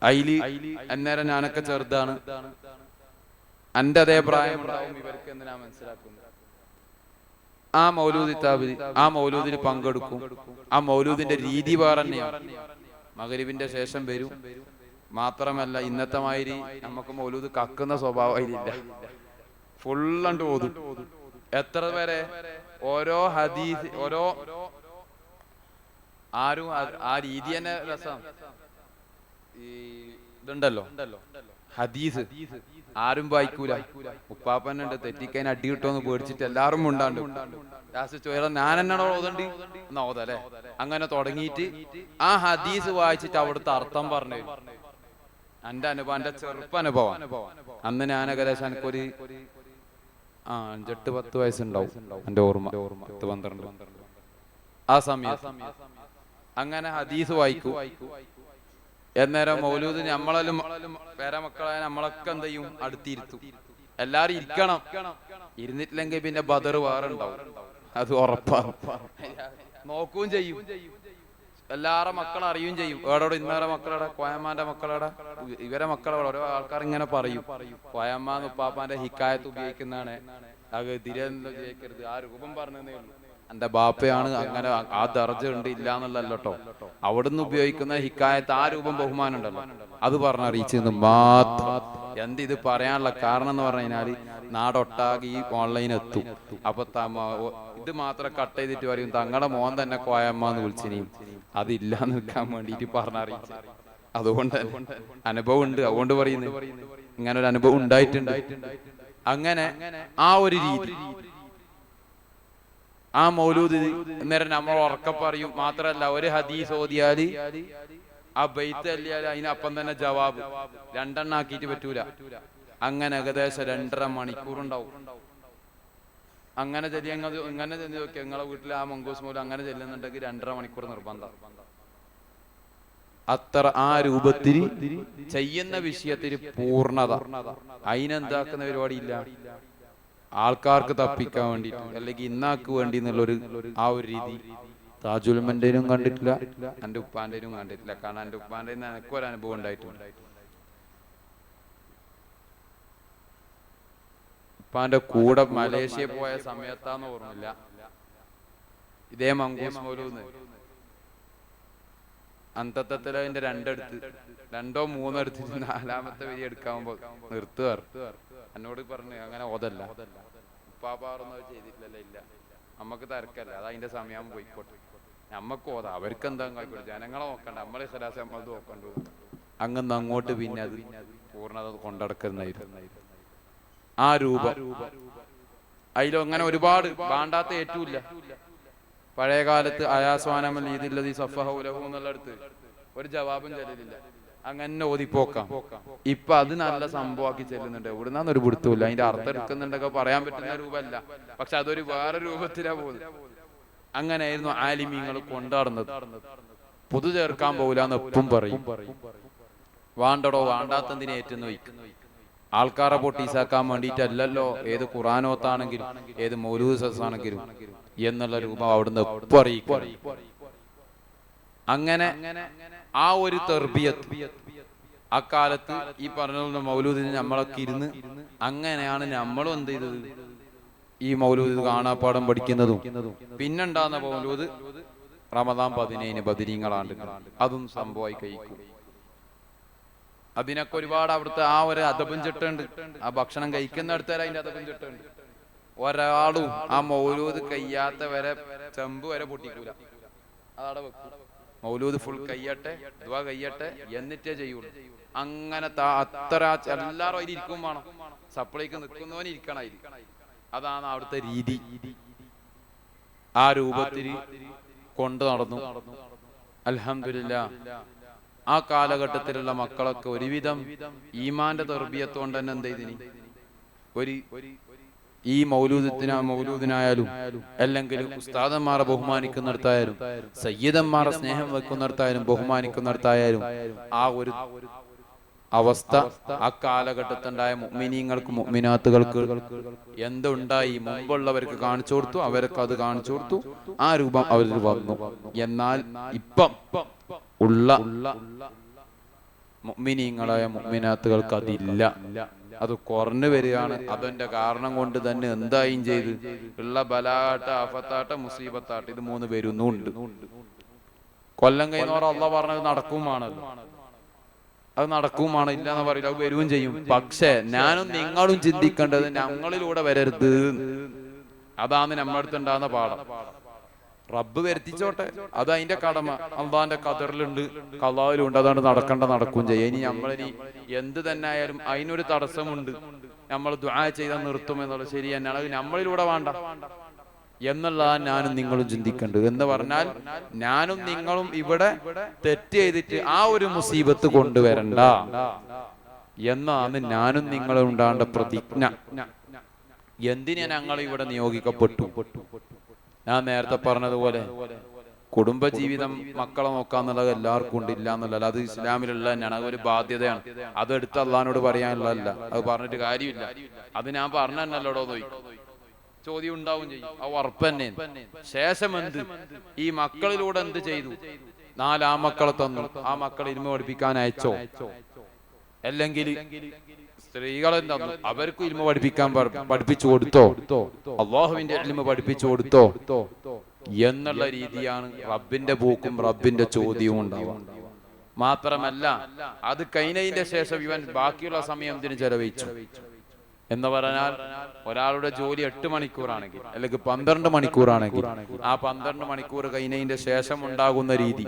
അയില് അന്നേരം ഞാനൊക്കെ ചെറുതാണ്, എന്റെ അതേ പ്രായം ഇവർക്ക് എന്ന് ഞാൻ മനസ്സിലാക്കുന്നു. ആ മൗലൂദ് താബിൽ ആ മൗലൂദിൽ പങ്കെടുക്കും. ആ മൗലൂദിന്റെ രീതി വേറെ തന്നെയാണ്. മഗ്‌രിബിന്റെ ശേഷം വരും. മാത്രമല്ല ഇന്നത്തെ മാതിരി നമുക്ക് മൗലൂദ് കക്കുന്ന സ്വഭാവമില്ല, ഫുള്ളണ്ട് ഓതും. എത്ര വരെ? ഓരോ ഹദീസ്, ഓരോ ആരും ആ രീതി തന്നെ രസം. ഈ ഇതുണ്ടല്ലോ, ഹദീസ് ആരും വായിക്കൂല. ഉപ്പാപ്പനുണ്ട് തെറ്റിക്കൈൻ അടി കിട്ടുമെന്ന് പേടിച്ചിട്ട് എല്ലാവരും ഉണ്ടാണ്ട് ചോദിച്ചാൽ ഞാൻ എന്നാണോ ഓതണ്ട് എന്നാ ഓതല്ലേ. അങ്ങനെ തുടങ്ങിയിട്ട് ആ ഹദീസ് വായിച്ചിട്ട് അവിടുത്തെ അർത്ഥം പറഞ്ഞു. എന്റെ അനുഭവം, എന്റെ ചെറുപ്പ അനുഭവം. അന്ന് ഞാൻ ഏകദേശം എനിക്കൊരു 5-10 വയസ്സുണ്ടാവും എന്റെ ഓർമ്മ, 10-12 ആ സമയത്ത്. അങ്ങനെ ഹദീസ് വായിക്കും. എന്നേരം മൗലൂദ് നമ്മളെല്ലാം പേര മക്കളായ നമ്മളൊക്കെ എന്ത് ചെയ്യും, അടുത്തിരുത്തും. എല്ലാരും ഇരിക്കണം. ഇരുന്നിട്ടില്ലെങ്കിൽ പിന്നെ ബദർ വേറെ ഉണ്ടാവും, അത് ഉറപ്പാണ്. നോക്കുകയും ചെയ്യും, എല്ലാവരുടെ മക്കളെ അറിയുകയും ചെയ്യും. ഏടോടെ ഇന്നേറെ മക്കളുടെ, കോയമ്മാന്റെ മക്കളുടെ, ഇവരെ മക്കളോട് ഓരോ ആൾക്കാർ ഇങ്ങനെ പറയും, കോയമ്മാന്ന് ഉപ്പാപ്പാന്റെ ഹിക്കായത്ത് ഉപയോഗിക്കുന്നതാണ്, അത് തിരന്ന് ഉപയോഗിക്കരുത്. ആ രൂപം പറഞ്ഞതേ ഉള്ളൂ. എന്റെ ബാപ്പയാണ് അങ്ങനെ ആ ദർജ ഉണ്ട് ഇല്ല എന്നുള്ളല്ലോ കേട്ടോ. അവിടുന്ന് ഉപയോഗിക്കുന്ന ഹിക്കായത്ത് ആ രൂപം ബഹുമാനം ഉണ്ടല്ലോ, അത് പറഞ്ഞറിയിച്ചെന്ന് മാത്രം. ഇത് പറയാനുള്ള കാരണം എന്ന് പറഞ്ഞു കഴിഞ്ഞാല് നാടൊട്ടാകെ ഈ ഓൺലൈൻ എത്തും. അപ്പൊ ഇത് മാത്രം കട്ട് ചെയ്തിട്ട് പറയും തങ്ങളുടെ മോൻ തന്നെ കോയമ്മാന്ന് വിളിച്ചിനിയും, അതില്ലാന്ന് നിൽക്കാൻ വേണ്ടിട്ട് പറഞ്ഞറിയിച്ചു. അതുകൊണ്ട് അനുഭവം ഉണ്ട്, അതുകൊണ്ട് പറയുന്നു ഇങ്ങനെ ഒരു അനുഭവം ഉണ്ടായിട്ടുണ്ട്. അങ്ങനെ ആ ഒരു രീതി ആ മൗലൂദ് നേരം നമ്മൾ ഉറക്കെ പറയും. മാത്രല്ല ഒരു ഹദീസ് ഓതിയാല് ആ ബൈത്ത് അല്ലിയാല് അതിനപ്പം തന്നെ ജവാബ് 2 എണ്ണം ആക്കിയിട്ട് പറ്റൂല. അങ്ങനെ ഏകദേശം 2.5 മണിക്കൂർ ഉണ്ടാവും. അങ്ങനെ ഇങ്ങനെ ചെല്ലി നോക്കി നിങ്ങളെ വീട്ടിൽ ആ മങ്കൂസ് മൂലം അങ്ങനെ ചെല്ലുന്നുണ്ടെങ്കിൽ 2.5 മണിക്കൂർ നിർബന്ധം. അത്ര ആ രൂപത്തിൽ ചെയ്യുന്ന വിഷയത്തിന് പൂർണ്ണത. അതിനെന്താക്കുന്ന പരിപാടിയില്ല, ആൾക്കാർക്ക് തപ്പിക്കാൻ വേണ്ടിട്ട് അല്ലെങ്കിൽ ഇന്നാക്ക് വേണ്ടി എന്നുള്ളൊരു ആ ഒരു രീതി താജുൽമന്റെയും കണ്ടിട്ടില്ല, എന്റെ ഉപ്പാന്റെയും കണ്ടിട്ടില്ല. കാരണം എന്റെ ഉപ്പാന്റെ എനിക്കൊരു അനുഭവം ഉണ്ടായിട്ടുണ്ട്. ഉപ്പാന്റെ കൂടെ മലേഷ്യ പോയ സമയത്താന്ന് ഓർമ്മയില്ല, ഇതേ മങ്കൂസ് മൗലൂദ് അന്തത്തത്തില് അതിന്റെ 2 or 3 എടുത്തിട്ട് 4ാമത്തെ വരി എടുക്കാവുമ്പോ നിർത്തുക. എന്നോട് പറഞ്ഞു അങ്ങനെ ഓതല്ല, ഉപ്പാപ്പാറൊന്നും ചെയ്തിട്ടില്ലല്ലോ. ഇല്ല, നമ്മക്ക് തിരക്കല്ല, അത് അതിന്റെ സമയം പോയിക്കോട്ടെ, നമ്മക്ക് ഓതാ, അവർക്ക് എന്താ കായിക്കോട്ടെ, ജനങ്ങളെ നോക്കണ്ട, നമ്മളെ ഖലാസ് നമ്മളത് നോക്കണ്ടു. അങ്ങനെ അങ്ങോട്ട് പിന്നെ അത് പൂർണ്ണത കൊണ്ടടക്കുന്നായിരുന്നു ആ രൂപം. അതിലും അങ്ങനെ ഒരുപാട് വേണ്ടാത്ത ഏറ്റുമില്ല. പഴയ കാലത്ത് അയാസ്വാനമൽ ഈദില്ലതി സഫഹുലഹു എന്നുള്ളടത്ത് ഒരു ജവാബും ചെല്ലില്ല, അങ്ങനെ ഓതിപ്പോക്കാം. ഇപ്പൊ അത് നല്ല സംഭവമാക്കി ചെല്ലുന്നുണ്ട്. എവിടുന്നാന്ന് ഒരു പിടുത്തമില്ല. അതിന്റെ അർത്ഥം എടുക്കുന്നുണ്ടൊക്കെ പറയാൻ പറ്റുന്ന രൂപമല്ല, പക്ഷെ അതൊരു വേറെ രൂപത്തിലാ പോകുന്നത്. അങ്ങനെയായിരുന്നു ആലിമീങ്ങൾ കൊണ്ടാടുന്നത്. പുതു ചേർക്കാൻ പോകില്ലാന്ന് എപ്പം പറയും. വാണ്ടടോ വാണ്ടാത്തതിനെ ഏറ്റുന്നു വയ്ക്കും. ആൾക്കാരെ പൊട്ടീസാക്കാൻ വേണ്ടിയിട്ടല്ലല്ലോ ഏത് ഖുറാനോത്താണെങ്കിലും ഏത് മൗലൂദ് സദസ്സാണെങ്കിലും എന്നുള്ള രൂപം അവിടുന്ന് എപ്പം അറിയിക്കും. അങ്ങനെ ആ ഒരു തർബിയത്ത് അക്കാലത്ത് ഈ പറഞ്ഞ മൗലൂദിന് നമ്മളൊക്കെ ഇരുന്ന് അങ്ങനെയാണ് നമ്മളും എന്ത് ചെയ്തത്, ഈ മൗലൂദ് കാണാപ്പാടം പഠിക്കുന്നതും. പിന്നുണ്ടാകുന്ന മൗലൂദ് റമദാൻ 15 ബദരീങ്ങളാണ്ട് അതും സംഭവമായി കഴിക്കും. അതിനൊക്കെ ഒരുപാട് അവിടുത്തെ ആ ഒരു അദബും ചിട്ടുണ്ട്. ആ ഭക്ഷണം കഴിക്കുന്നിടത്തേൽ അതിന്റെ അദബും ചിട്ടുണ്ട്. ഒരാളും ആ മൗലൂദ് കഴിയാത്ത വരെ ചെമ്പ് വരെ പൊട്ടിക്കൂല, അതവിടെ വെക്കും. മൗലൂദ് ഫുൾ കഴിയട്ടെ, ദുആ കഴിയട്ടെ, എന്നിട്ടേ ചെയ്യുള്ളൂ. അങ്ങനത്തെ അത്ര എല്ലാവരും അതിൽ ഇരിക്കും വേണം. സപ്ലൈക്ക് നിൽക്കുന്നവന് ഇരിക്കണം അതിൽ. അതാണ് അവിടുത്തെ രീതി. ആ രൂപത്തിൽ കൊണ്ടു നടന്നു. അൽഹംദുലില്ലാഹ് ആ കാലഘട്ടത്തിലുള്ള മക്കളൊക്കെ ഒരുവിധം ഈമാന്റെ തർബിയത്തോണ്ട് തന്നെ എന്ത് ചെയ്തിനി, ഈ മൗലൂദിനായാലും അല്ലെങ്കിൽ ഉസ്താദന്മാരെ ബഹുമാനിക്കുന്നിടത്തായാലും സയ്യിദന്മാരെ സ്നേഹം വെക്കുന്നിടത്തായാലും ബഹുമാനിക്കുന്നിടത്തായാലും ആ ഒരു അവസ്ഥ ആ കാലഘട്ടത്തുണ്ടായ മുഅ്മിനീങ്ങൾക്ക് മുഅ്മിനാത്തുകൾക്ക് എന്തുണ്ടായി, മുമ്പുള്ളവർക്ക് കാണിച്ചു കൊടുത്തു, അവർക്ക് അത് കാണിച്ചു കൊടുത്തു, ആ രൂപം അവരിൽ വന്നു. എന്നാൽ ഇപ്പം ഉള്ള മുഅ്മിനീങ്ങളായ മുഅ്മിനാത്തുകൾക്ക് അതില്ല, അത് കുറഞ്ഞു വരികയാണ്. അതിന്റെ കാരണം കൊണ്ട് തന്നെ എന്തായും ചെയ്ത് ഉള്ള ബലാട്ട ആഫത്താട്ട മുസീബത്താട്ട ഇത് 3 വരുന്നുണ്ട്. കൊല്ലം കഴിഞ്ഞോറ അള്ളാഹ് പറഞ്ഞത് നടക്കുമാണല്ലോ, അത് നടക്കുമാണ്, ഇല്ല എന്ന് പറയില്ല, അത് വരുകയും ചെയ്യും. പക്ഷെ ഞാനും നിങ്ങളും ചിന്തിക്കേണ്ടത് ഞങ്ങളിലൂടെ വരരുത്. അതാണ് നമ്മുടെ അടുത്ത് ഉണ്ടാകുന്ന പാഠം. റബ്ബ് വരുത്തിച്ചോട്ടെ, അത് അതിന്റെ കടമ. അള്ളാന്റെ ഖദറിലുണ്ട്, ഖളായിലുണ്ട്. അതാണ് നടക്കും ചെയ്യും. ഇനി നമ്മളിനി എന്ത് തന്നെ ആയാലും അതിനൊരു തടസ്സമുണ്ട്, നമ്മൾ ദുആ ചെയ്താൽ നിർത്തും എന്നുള്ളത് ശരി തന്നെയാണ്. അത് നമ്മളിലൂടെ വേണ്ട എന്നുള്ളതാണ് ഞാനും നിങ്ങളും ചിന്തിക്കേണ്ടത്. എന്ന് പറഞ്ഞാൽ ഞാനും നിങ്ങളും ഇവിടെ തെറ്റ് ചെയ്തിട്ട് ആ ഒരു മുസീബത്ത് കൊണ്ടുവരണ്ട എന്നാണ് ഞാനും നിങ്ങളും ഉണ്ടാകേണ്ട പ്രതിജ്ഞ. എന്തിനാ ഞങ്ങൾ ഇവിടെ നിയോഗിക്കപ്പെട്ടു? ഞാൻ നേരത്തെ പറഞ്ഞതുപോലെ കുടുംബജീവിതം, മക്കളെ നോക്കാന്നുള്ളത് എല്ലാവർക്കും ഉണ്ട്, ഇല്ല എന്നുള്ളത് അത് ഇസ്ലാമിലുള്ള തന്നെയാണ്. അതൊരു ബാധ്യതയാണ്. അതെടുത്ത് അള്ളഹാനോട് പറയാനുള്ളതല്ല, അത് പറഞ്ഞിട്ട് കാര്യമില്ല. അത് ഞാൻ പറഞ്ഞു തന്നല്ലോടോ ചോദ്യം ഉണ്ടാവും ചെയ്യും. ആ ഉറപ്പ് തന്നെ. ശേഷം എന്ത്? ഈ മക്കളിലൂടെ എന്ത് ചെയ്തു? 4 ആമക്കളെ തന്നു, ആ മക്കളെ ഇൽമ പഠിപ്പിക്കാൻ അയച്ചോ? അല്ലെങ്കിൽ സ്ത്രീകളെ തന്നു, അവർക്കും ഇൽമ പഠിപ്പിച്ചു കൊടുത്തോ? അള്ളാഹുവിന്റെ ഇൽമ പഠിപ്പിച്ചു കൊടുത്തോ? എന്നുള്ള രീതിയാണ് റബ്ബിന്റെ പോക്കും റബ്ബിന്റെ ചോദ്യവും ഉണ്ടാവുക. മാത്രമല്ല അത് കഴിഞ്ഞതിന്റെ ശേഷം ഇവൻ ബാക്കിയുള്ള സമയം ഇതിന് ചെലവഴിച്ചു എന്ന് പറഞ്ഞാൽ, ഒരാളുടെ ജോലി 8 മണിക്കൂറാണെങ്കിൽ അല്ലെങ്കിൽ 12 മണിക്കൂറാണെങ്കിൽ ആ 12 മണിക്കൂർ കഴിഞ്ഞതിന്റെ ശേഷം ഉണ്ടാകുന്ന രീതി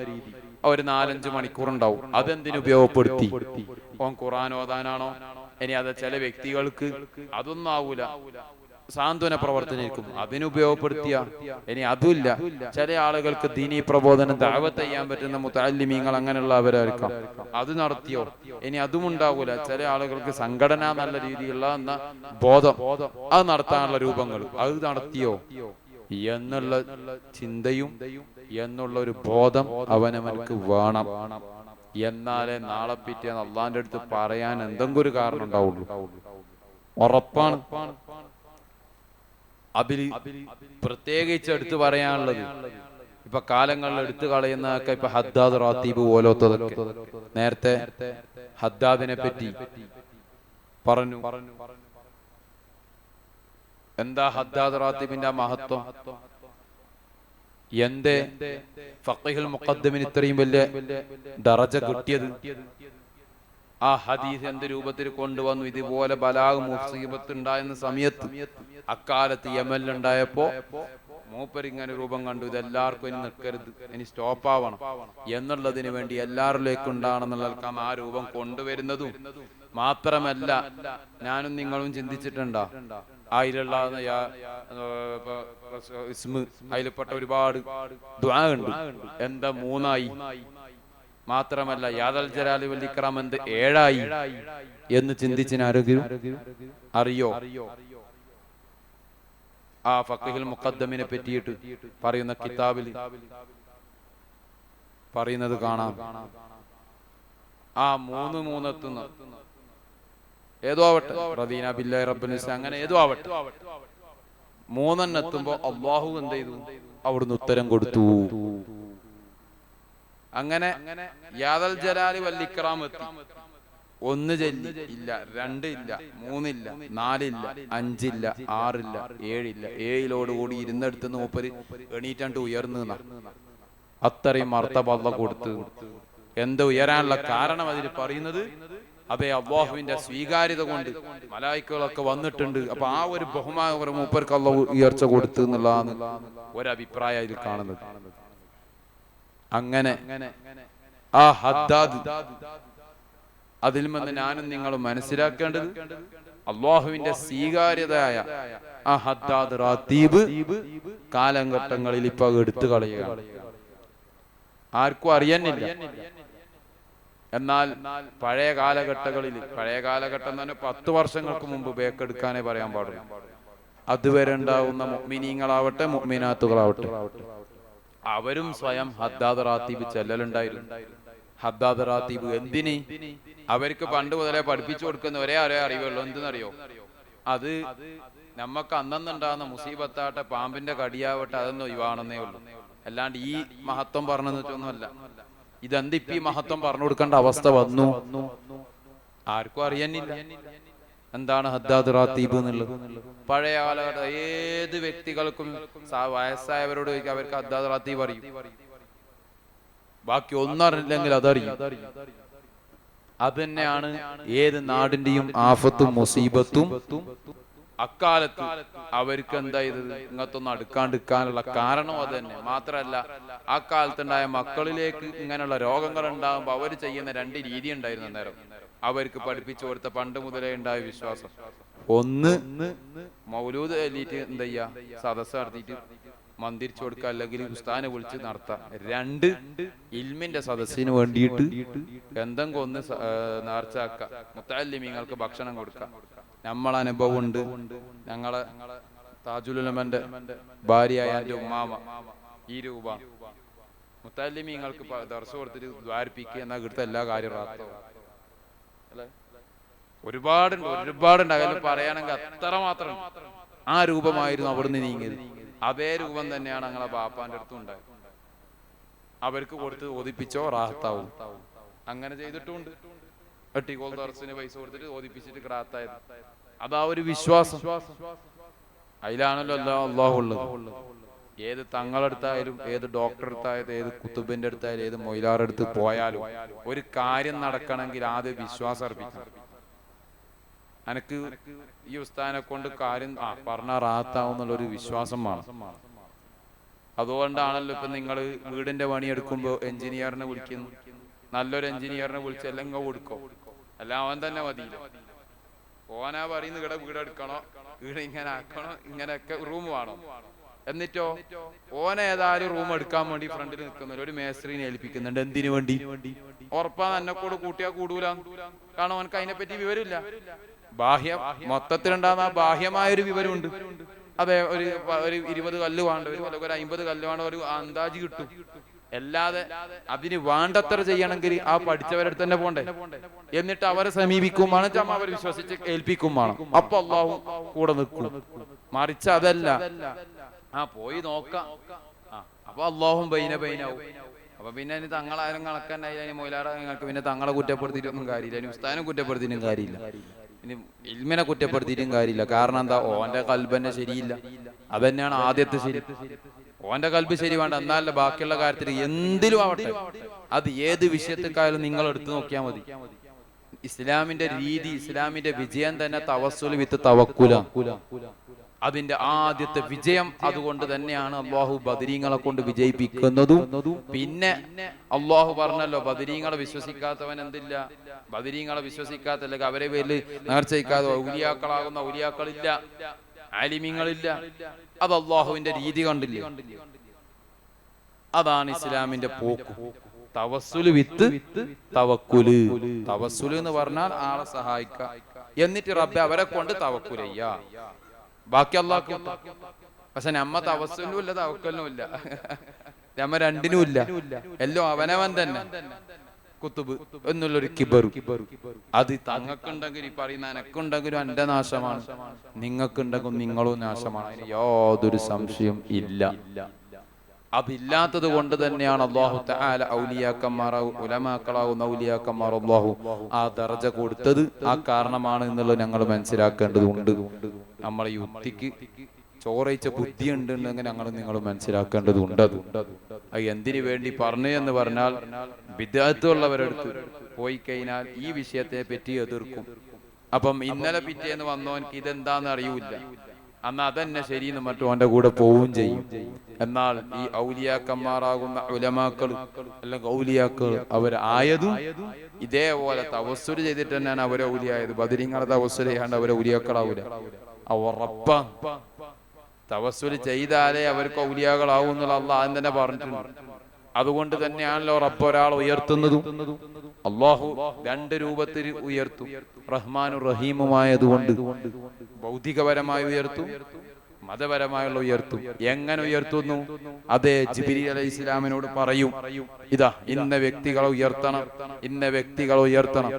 ഒരു 4-5 മണിക്കൂർ ഉണ്ടാവും. അതെന്തിനു ഉപയോഗപ്പെടുത്തി? ഓൻ ഖുർആൻ ഓതാനാണോ? ഇനി അത് ചില വ്യക്തികൾക്ക് അതൊന്നും ആവൂല, സാന്ത്വന പ്രവർത്തനക്കും അതിനുപയോഗപ്പെടുത്തിയ. ഇനി അതുമില്ല, ചില ആളുകൾക്ക് ദീനീ പ്രബോധനം ദഅവത്ത് ചെയ്യാൻ പറ്റുന്ന മുതഅല്ലിമീങ്ങൾ അങ്ങനെയുള്ളവരായിരിക്കാം, അത് നടത്തിയോ? ഇനി അതും ഉണ്ടാവൂല. ചില ആളുകൾക്ക് സംഘടന നല്ല രീതിയിലുള്ള എന്ന ബോധം, അത് നടത്താനുള്ള രൂപങ്ങൾ, അത് നടത്തിയോ എന്നുള്ള ചിന്തയും എന്നുള്ള ഒരു ബോധം അവനവനക്ക് വേണം. എന്നാലേ നാളെ പിറ്റേന്ന് അള്ളാന്റെ അടുത്ത് പറയാൻ എന്തെങ്കിലും ഒരു കാരണം ഉണ്ടാവുള്ളൂ. ഉറപ്പാണ്. അതിൽ പ്രത്യേകിച്ച് എടുത്തു പറയാനുള്ളത്, ഇപ്പൊ കാലങ്ങളിൽ എടുത്തു കളയുന്നതൊക്കെ ഇപ്പൊ ഹദ്ദാദ് റാത്തീബ് പോലത്തതൊക്കെ. നേരത്തെ ഹദ്ദാദിനെ പറ്റി പറഞ്ഞു. എന്താ ഹദ്ദാദ് റാത്തീബിന്റെ മഹത്വം? എന്തേ ഫഖീഹുൽ മുഖദ്ദമിന് ഇത്രയും വലിയ ദറജ കിട്ടിയത്? ആ ഹദീസ് എന്ത് രൂപത്തിൽ കൊണ്ടുവന്നു? ഇതുപോലെ ബലാഗ് മുസീബത്ത് ഉണ്ടായിരുന്ന സമയത്ത്, അക്കാലത്ത് യമനിലുണ്ടായപ്പോ മൂപ്പരിങ്ങനെ രൂപം കണ്ടു, ഇതെല്ലാവർക്കും ഇനി നിൽക്കരുത്, ഇനി സ്റ്റോപ്പ് ആവണം എന്നുള്ളതിന് വേണ്ടി എല്ലാവരിലേക്കും ഉണ്ടാകണമെന്നുള്ള ആ രൂപം കൊണ്ടുവരുന്നതും. മാത്രമല്ല ഞാനും നിങ്ങളും ചിന്തിച്ചിട്ടുണ്ടോ അതിലുള്ള അതിൽപ്പെട്ട ഒരുപാട് ദുആ ഉണ്ട്. എന്താ 3 ആയി? മാത്രമല്ല യാദൽ ജലാലി വൽ ഇക്റാം എന്ത് 7 ആയി എന്ന് ചിന്തിച്ചിന് ആരെങ്കിലും അറിയോ? ആ ഫഖീഹുൽ മുഖദ്ദമിനെ പറ്റിയിട്ട് പറയുന്ന കിതാബിൽ പറയുന്നത് കാണാം. ആ 3 എത്തുന്ന ഏതോ ആവട്ടെ, റദീന ബില്ലാഹി റബ്ബൻ അങ്ങനെ ഏതോ ആവട്ടെ, 3 എത്തുമ്പോ അള്ളാഹു എന്ത് ചെയ്തു? അവിടുന്ന് ഉത്തരം കൊടുത്തു. അങ്ങനെ യാദൽ ജലാലി വൽ ഇക്റാം എത്തി. 1 ചൊല്ലി ഇല്ല, 2 ഇല്ല, 3 ഇല്ല, 4 ഇല്ല, 5 ഇല്ല, 6 ഇല്ല, 7 ഇല്ല. 7 ഇരുന്നെടുത്ത് മൂപ്പര് എണീറ്റാണ്ട് ഉയർന്നു. അത്രയും മർത്തബ അല്ലാഹു കൊടുത്തു. എന്താ ഉയരാനുള്ള കാരണം? അതിൽ പറയുന്നത് അതെ അല്ലാഹുവിന്റെ സ്വീകാര്യത കൊണ്ട് മലായിക്കകളൊക്കെ വന്നിട്ടുണ്ട്. അപ്പൊ ആ ഒരു ബഹുമാന മൂപ്പർക്ക് അല്ലാഹു ഉയർച്ച കൊടുത്തു എന്നുള്ളതാണ് ഒരഭിപ്രായം ഇതിൽ കാണുന്നത്. അങ്ങനെ ആ ഹദ്ദാദ്, അതിൽ നിന്ന് ഞാനും നിങ്ങളും മനസ്സിലാക്കേണ്ടത് അല്ലാഹുവിന്റെ സ്വീകാര്യതയായ ആ ഹദ്ദാദ് റാത്തീബ് കാലഘട്ടങ്ങളിൽ ഇപ്പൊ എടുത്തു കളയുകയാണ്. ആർക്കും അറിയാനില്ല. എന്നാൽ പഴയ കാലഘട്ടങ്ങളിൽ, പഴയ കാലഘട്ടം തന്നെ 10 വർഷങ്ങൾക്ക് മുമ്പ് ബേക്കെടുക്കാനേ പറയാൻ പാടുള്ളൂ. അതുവരെ ഉണ്ടാവുന്ന മുഅ്മിനീങ്ങളാവട്ടെ മുഅ്മിനാത്തുകളാവട്ടെ അവരും സ്വയം ഹദ്ദാദ് റാത്തീബ് ചെല്ലലുണ്ടായിരുന്നു. ഹദ്ദാദ് റാത്തീബ് എന്തിന്? അവർക്ക് പണ്ട് മുതലേ പഠിപ്പിച്ചു കൊടുക്കുന്ന ഒരേ അറിവുള്ളൂ. എന്തെന്നറിയോ? അത് നമുക്ക് അന്നുണ്ടാകുന്ന മുസീബത്താട്ടെ, പാമ്പിന്റെ കടിയാവട്ടെ, അതൊന്നും ഒഴിവാണെന്നേ ഉള്ളൂ. അല്ലാണ്ട് ഈ മഹത്വം പറഞ്ഞെന്ന് വെച്ചൊന്നുമല്ല. ഇതെന്തിപ്പ ഈ മഹത്വം പറഞ്ഞു കൊടുക്കേണ്ട അവസ്ഥ വന്നു? ആർക്കും അറിയാനില്ല എന്താണ് ഹദ്ദാദ് റാത്തീബ് എന്നുള്ളത്. പഴയ കാലഘട്ട ഏത് വ്യക്തികൾക്കും വയസ്സായവരോട് ചോദിക്കുക, അവർക്ക് ഹദ്ദാദ് റാത്തീബ് അറിയും. ബാക്കി ഒന്നും അറിയില്ലെങ്കിൽ അതറിയും. അത് തന്നെയാണ് ഏത് നാടിന്റെയും ആഫത്തും മുസീബത്തും അക്കാലത്ത് അവർക്ക് എന്താ ഇത് ഇങ്ങനത്തൊന്നും അടുക്കാണ്ടിരിക്കാനുള്ള കാരണം അത് തന്നെ. മാത്രമല്ല ആ കാലത്തുണ്ടായ മക്കളിലേക്ക് ഇങ്ങനെയുള്ള രോഗങ്ങൾ ഉണ്ടാകുമ്പോൾ അവർ ചെയ്യുന്ന രണ്ട് രീതി ഉണ്ടായിരുന്നു. നേരം അവർക്ക് പഠിപ്പിച്ചു കൊടുത്ത പണ്ട് മുതലേ ഉണ്ടായ വിശ്വാസം, ഒന്ന് മൗലൂദ് ചൊല്ലിയിട്ട് എന്താ ചെയ്യാ, സദസ്സ് നടത്തിയിട്ട് മന്ദിരിച്ചു കൊടുക്കുക, അല്ലെങ്കിൽ ഉസ്താദിനെ വിളിച്ച് നടത്താം. രണ്ട്, ഇൽമിന്റെ സദസ്സിന് വേണ്ടിയിട്ട് എന്തെങ്കിലും ഒന്ന് നേർച്ചാക്ക, മുത്തഅല്ലിമീങ്ങൾക്ക് ഭക്ഷണം കൊടുക്കാം. നമ്മളെ അനുഭവം ഉണ്ട്. ഞങ്ങളെ താജുൽ ഉലമന്റെ ഭാര്യയായ എൻ്റെ ഉമ്മാമ ഈ രൂപ മുത്തഅല്ലിമീങ്ങൾക്ക് ദർസ് കൊടുത്തിട്ട് ദ്വാരിപ്പിക്കുക എന്നാൽ കിട്ടുന്ന എല്ലാ കാര്യവും അല്ലെ. ഒരുപാടുണ്ട്. അതിൽ പറയുകയാണെങ്കിൽ അത്രമാത്രം ആ രൂപമായിരുന്നു അവിടുന്ന് നീങ്ങിയത്. അതേ രൂപം തന്നെയാണ് ഞങ്ങളെ ബാപ്പാന്റെ അടുത്തും ഉണ്ടായത്. അവർക്ക് കൊടുത്ത് ഓദിപ്പിച്ചോ റാഹത്താവും. അങ്ങനെ ചെയ്തിട്ടുണ്ട്. എട്ടിക്കോൾ ദർസിന് പൈസ കൊടുത്തിട്ട് ഓദിപ്പിച്ചിട്ട് റാഹത്തായത്. അതാ ഒരു വിശ്വാസം. അതിലാണല്ലോ അല്ലാഹു ഉള്ളത്. ഏത് തങ്ങളെടുത്തായാലും, ഏത് ഡോക്ടർ എടുത്തായാലും, ഏത് കുത്തുബിന്റെ അടുത്തായാലും, ഏത് മൊയിലാറെടുത്ത് പോയാലും ഒരു കാര്യം നടക്കണമെങ്കിൽ ആദ്യം വിശ്വാസം അർപ്പിക്കണം. എനിക്ക് ഈ ഉസ്താദിനെ കൊണ്ട് കാര്യം പറഞ്ഞാൽ റാഹത്താവും എന്നുള്ളൊരു വിശ്വാസം വേണം. അതുകൊണ്ടാണല്ലോ ഇപ്പൊ നിങ്ങൾ വീടിന്റെ പണിയെടുക്കുമ്പോൾ എഞ്ചിനീയറിനെ വിളിക്കുന്നു. നല്ലൊരു എഞ്ചിനീയറിനെ വിളിച്ച് എല്ലാം കൊടുക്കോ, അല്ല അവൻ തന്നെ മതിയില്ല. ഓനാ പറയുന്നത് ഇവിടെ വീടെടുക്കണോ, വീട് ഇങ്ങനെ ആക്കണോ, ഇങ്ങനെയൊക്കെ റൂം വേണോ. എന്നിട്ടോ ഓന ഏതായാലും റൂം എടുക്കാൻ വേണ്ടി ഫ്രണ്ടിൽ നിൽക്കുന്നില്ല, ഒരു മേസ്ത്രീനെ ഏൽപ്പിക്കുന്നുണ്ട്. എന്തിനു വേണ്ടി? ഉറപ്പാ എന്നെക്കൂടെ കൂട്ടിയാ കൂടൂല. കാരണം അവനക്ക് അതിനെപ്പറ്റി വിവരമില്ല. മൊത്തത്തിലുണ്ടാകുന്ന ആ ബാഹ്യമായൊരു വിവരമുണ്ട്. അതെ, ഒരു 20 കല്ല് വേണ്ട വരും, അല്ലെങ്കിൽ ഒരു 50 കല്ല് വേണ്ട, ഒരു അന്താജ് കിട്ടും. അല്ലാതെ അതിന് വേണ്ടത്ര ചെയ്യണമെങ്കിൽ ആ പഠിച്ചവരുടെ തന്നെ പോണ്ടേ. എന്നിട്ട് അവരെ സമീപിക്കും വേണം, അവർ വിശ്വസിച്ച് ഏൽപ്പിക്കും വേണം. അപ്പൊ അല്ലാഹു കൂടെ നിൽക്കും. മറിച്ച് അതല്ല, പോയി നോക്കാം, അപ്പൊ അല്ലാഹും ബൈനാവും. അപ്പൊ പിന്നെ ഇനി തങ്ങളാരും കണക്കന്നായി, അതിന് മൊയിലാറ നിങ്ങൾക്ക് പിന്നെ തങ്ങളെ കുറ്റപ്പെടുത്തിയിട്ടൊന്നും കാര്യമില്ല, ഇനി ഉസ്താദിനെ കുറ്റപ്പെടുത്തിയിട്ടും കാര്യമില്ല, ഇനി ഇൽമിനെ കുറ്റപ്പെടുത്തിയിട്ടും കാര്യമില്ല. കാരണം എന്താ? ഓന്റെ കൽബന്നെ ശരിയില്ല. അതന്നെയാണ് ആദ്യത്തെ ശരി. ഓന്റെ കൽബ് ശരി വേണ്ട, എന്നാലല്ല ബാക്കിയുള്ള കാര്യത്തിൽ എന്തിലും ആവട്ടെ, അത് ഏത് വിഷയത്തെക്കായാലും നിങ്ങൾ എടുത്തു നോക്കിയാൽ മതി. ഇസ്ലാമിന്റെ രീതി, ഇസ്ലാമിന്റെ വിജയം തന്നെ തവസ്സുൽ വിത്ത് തവക്കുല. അതിന്റെ ആദ്യത്തെ വിജയം അതുകൊണ്ട് തന്നെയാണ് അള്ളാഹു ബദരീങ്ങളെ കൊണ്ട് വിജയിപ്പിക്കുന്നതും. പിന്നെ അള്ളാഹു പറഞ്ഞല്ലോ, ബദരീങ്ങളെ വിശ്വസിക്കാത്തവൻ എന്തില്ല, ബദരീങ്ങളെ വിശ്വസിക്കാത്ത, അല്ലെങ്കിൽ അവരെ പേരിൽ നേർച്ചയിക്കാതെ ഔലിയാക്കളാകുന്ന ഔലിയാക്കളില്ല, ആലിമീങ്ങളില്ല. അത് അള്ളാഹുവിന്റെ രീതി കണ്ടില്ലേ? അതാണ് ഇസ്ലാമിന്റെ പോക്ക്. തവസ്സുൽ വിത്ത് തവക്കുല്. തവസ്സുൽ എന്ന് പറഞ്ഞാൽ ആളെ സഹായിക്ക, എന്നിട്ട് റബ്ബെ അവരെ കൊണ്ട് തവക്കുലയ്യ. ബാക്കി അള്ളാഹ്. പക്ഷെ നമ്മ തവസ്സുലും ഇല്ല തവക്കലിനും ഇല്ല, നമ്മ രണ്ടിനും ഇല്ല. എല്ലാം അവനവൻ തന്നെ കുത്തുബ് എന്നുള്ളൊരു കിബറു. അത് തങ്ങൾക്കുണ്ടെങ്കിൽ ഈ പറയുന്ന എനക്കുണ്ടെങ്കിലും എന്റെ നാശമാണ്, നിങ്ങൾക്കുണ്ടെങ്കിലും നിങ്ങളും നാശമാണ്. അതിന് യാതൊരു സംശയം ഇല്ല. അതില്ലാത്തത് കൊണ്ട് തന്നെയാണ് അല്ലാഹു തആല ഔലിയാക്കന്മാർ, ഉലമാക്കളാകുന്ന ഔലിയാക്കന്മാർ അല്ലാഹു ആ ദർജ കൊടുത്തത്. ആ കാരണമാണ് എന്നുള്ളത് ഞങ്ങൾ മനസ്സിലാക്കേണ്ടതുണ്ട്. നമ്മളെ യുക്തിക്ക് ചോറയിച്ച ബുദ്ധി ഉണ്ടെങ്കിൽ ഞങ്ങൾ നിങ്ങൾ മനസ്സിലാക്കേണ്ടതുണ്ട്. അത് എന്തിനു വേണ്ടി പറഞ്ഞു എന്ന് പറഞ്ഞാൽ, വിദ്യാർത്ഥികളുള്ളവരെടുത്ത് പോയി കഴിഞ്ഞാൽ ഈ വിഷയത്തെ പറ്റി എതിർക്കും. അപ്പം ഇന്നലെ പിറ്റേന്ന് വന്നോൻക്ക് ഇതെന്താന്ന് അറിയൂല, അന്ന് അതന്നെ ശരിയെന്ന് മറ്റും അവന്റെ കൂടെ പോവുകയും ചെയ്യും. എന്നാൽ ഈ ഔലിയാക്കന്മാരാകുന്ന ഉലമാക്കൾ അല്ലെങ്കിൽ ഔലിയാക്കൾ അവരായതും ഇതേപോലെ തവസ്സുൽ ചെയ്തിട്ട് തന്നെയാണ് അവരെ ഔലിയായത്. ബദരീങ്ങളെ തവസ്സുൽ ചെയ്യാണ്ട് അവരെ ഔലിയാക്കളാവൂല. ഉറപ്പാ തവസ്സുൽ ചെയ്താലേ അവർക്ക് ഔലിയാക്കളാവും എന്നുള്ള അള്ളാഹ് ആദ്യം തന്നെ പറഞ്ഞിട്ടുണ്ട്. അതുകൊണ്ട് തന്നെയാണല്ലോ റബ്ബ് ഒരാൾ ഉയർത്തുന്നതും. അള്ളാഹു രണ്ട് രൂപത്തിൽ ഉയർത്തും. റഹ്മാനും റഹീമുമായതുകൊണ്ട് ഭൗതികപരമായി ഉയർത്തും, മതപരമായുള്ള ഉയർത്തും. എങ്ങനെ ഉയർത്തുന്നു? അതേ ജിബ്രീൽ അലൈഹിസ്സലാമിനോട് പറയും, ഇതാ ഇന്ന വ്യക്തികളെ ഉയർത്തണം, ഇന്ന വ്യക്തികളെ ഉയർത്തണം,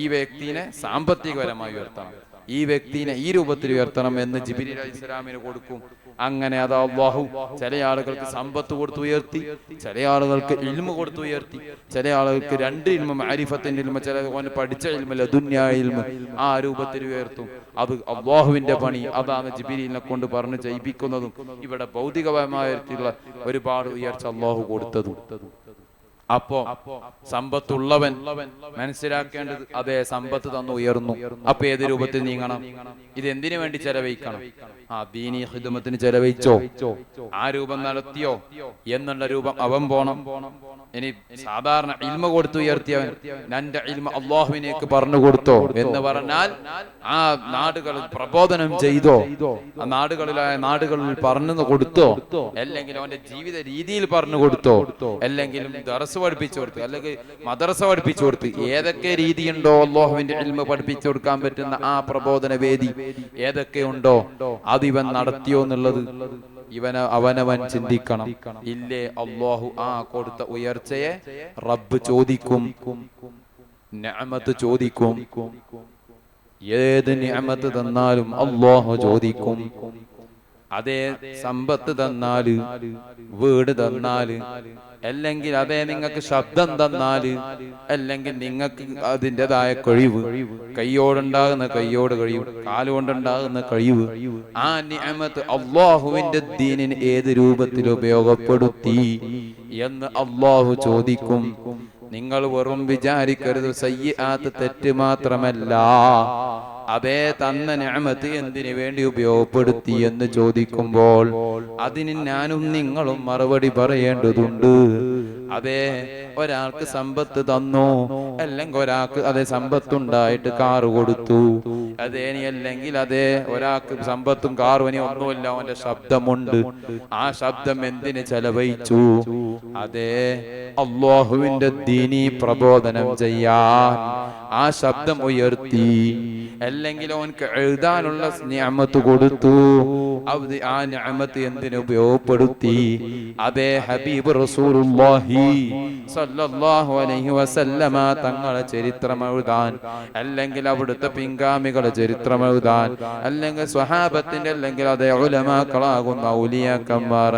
ഈ വ്യക്തിനെ സാമ്പത്തികപരമായി ഉയർത്തണം, ഈ വ്യക്തിനെ ഈ രൂപത്തിൽ ഉയർത്തണം എന്ന് ജിബ്രീൽ അലൈഹിസ്സലാമിന് കൊടുക്കും. അങ്ങനെ അത് അല്ലാഹു ചില ആളുകൾക്ക് സമ്പത്ത് കൊടുത്തു ഉയർത്തി, ചില ആളുകൾക്ക് ഇൽമു കൊടുത്തു ഉയർത്തി, ചില ആളുകൾക്ക് രണ്ട് ഇൽമു, മാരിഫത്തിന്റെ ഇൽമു, ചില പഠിച്ച ഇൽമു, ലദുന്യാ ഇൽമു, ആ രൂപത്തിൽ ഉയർത്തും. അത് അല്ലാഹുവിന്റെ പണി. അതാണ് ജിബ്രീലിനെ കൊണ്ട് പറഞ്ഞു ചെയ്യിപ്പിക്കുന്നതും. ഇവിടെ ഭൗതികപരമായിട്ടുള്ള ഒരുപാട് ഉയർച്ച അല്ലാഹു കൊടുത്തതും. അപ്പോ സമ്പത്തുള്ളവൻ മനസ്സിലാക്കേണ്ടത് അതെ സമ്പത്ത് തന്നു ഉയർന്നു, അപ്പൊ ഏത് രൂപത്തിൽ നീങ്ങണം, ഇത് എന്തിനു വേണ്ടി ചെലവഴിക്കണം? ആ ദീനി ഖിദ്മത്തിന് ചെലവഴിച്ചോ, ആ രൂപം നടത്തിയോ എന്നുള്ള രൂപം അവൻ പോണം. ഇനി സാധാരണ ഇൽമ കൊടുത്തു ഉയർത്തിയവൻ നന്റെ ഇൽമ അള്ളാഹുവിനേക്ക് പറഞ്ഞു കൊടുത്തോ എന്ന് പറഞ്ഞാൽ ആ നാടുകളിൽ പ്രബോധനം ചെയ്തോ, ആ നാടുകളിൽ പറഞ്ഞു കൊടുത്തോ, അല്ലെങ്കിൽ അവന്റെ ജീവിത രീതിയിൽ പറഞ്ഞു കൊടുത്തോ, അല്ലെങ്കിൽ ദർസ് പഠിപ്പിച്ചു കൊടുത്തു, അല്ലെങ്കിൽ മദ്രസ പഠിപ്പിച്ചു കൊടുത്തു, ഏതൊക്കെ രീതിയുണ്ടോ അള്ളാഹുവിന്റെ ഇൽമ പഠിപ്പിച്ചു കൊടുക്കാൻ പറ്റുന്ന ആ പ്രബോധന വേദി ഏതൊക്കെ ഉണ്ടോ അതിവൻ നടത്തിയോ എന്നുള്ളത് അവനവൻ ചിന്തിക്കണം. ഇല്ലേ അല്ലാഹു ആ കൊടുത്ത ഉയർച്ചയെ റബ്ബ് ചോദിക്കും, നിഅമത്ത് ചോദിക്കും. ഏത് നിഅമത്ത് തന്നാലും അല്ലാഹു ചോദിക്കും. അതേ സമ്പത്ത് തന്നാല്, വീട് തന്നാല്, അല്ലെങ്കിൽ അതേ നിങ്ങൾക്ക് ശബ്ദം തന്നാല്, അല്ലെങ്കിൽ നിങ്ങൾക്ക് അതിൻ്റെതായ കഴിവ്, കയ്യോടുണ്ടാകുന്ന കയ്യോട് കഴിവ്, കാലുകൊണ്ടുണ്ടാകുന്ന കഴിവ്, ആ നിഅമത്ത് അല്ലാഹുവിന്റെ ദീനിന് ഏത് രൂപത്തിൽ ഉപയോഗപ്പെടുത്തി എന്ന് അല്ലാഹു ചോദിക്കും. നിങ്ങൾ വെറും വിചാരിക്കരുത് സയ്യിആത്ത് തെറ്റ് മാത്രമല്ല, അതേ തന്ന നിഅമത്ത് എന്തിനു വേണ്ടി ഉപയോഗപ്പെടുത്തി എന്ന് ചോദിക്കുമ്പോൾ അതിന് ഞാനും നിങ്ങളും മറുപടി പറയേണ്ടതുണ്ട്. അതേ ഒരാൾക്ക് സമ്പത്ത് തന്നു, അല്ലെങ്കിൽ ഒരാൾക്ക് അതേ സമ്പത്തുണ്ടായിട്ട് കാറ് കൊടുത്തു, അതേ അല്ലെങ്കിൽ അതേ ഒരാൾക്ക് സമ്പത്തും കാറും ഇനി ഒന്നുമില്ല, അവന്റെ ശബ്ദമുണ്ട്, ആ ശബ്ദം എന്തിന് ചെലവഴിച്ചു? അതേ അല്ലാഹുവിന്റെ ദീനി പ്രബോധനം ചെയ്യാൻ ആ ശബ്ദം ഉയർത്തി. അല്ലെങ്കിൽ അവൻക്ക് എഴുതാനുള്ള നിഅമത്ത് കൊടുത്തു, ആ നിഅമത്ത് എന്തിനു ഉപയോഗപ്പെടുത്തി? അതേ ഹബീബ് റസൂലുള്ളാഹി സ്വല്ലല്ലാഹു അലൈഹി വസല്ലമ തങ്ങളെ ചരിത്രം എഴുതാൻ, അല്ലെങ്കിൽ അവിടുത്തെ പിൻഗാമികളെ ചരിത്രം എഴുതാൻ, അല്ലെങ്കിൽ സ്വഹാബത്തിന്റെ, അല്ലെങ്കിൽ അതേ ഉലമാക്കളാകുന്ന ഔലിയാക്കന്മാർ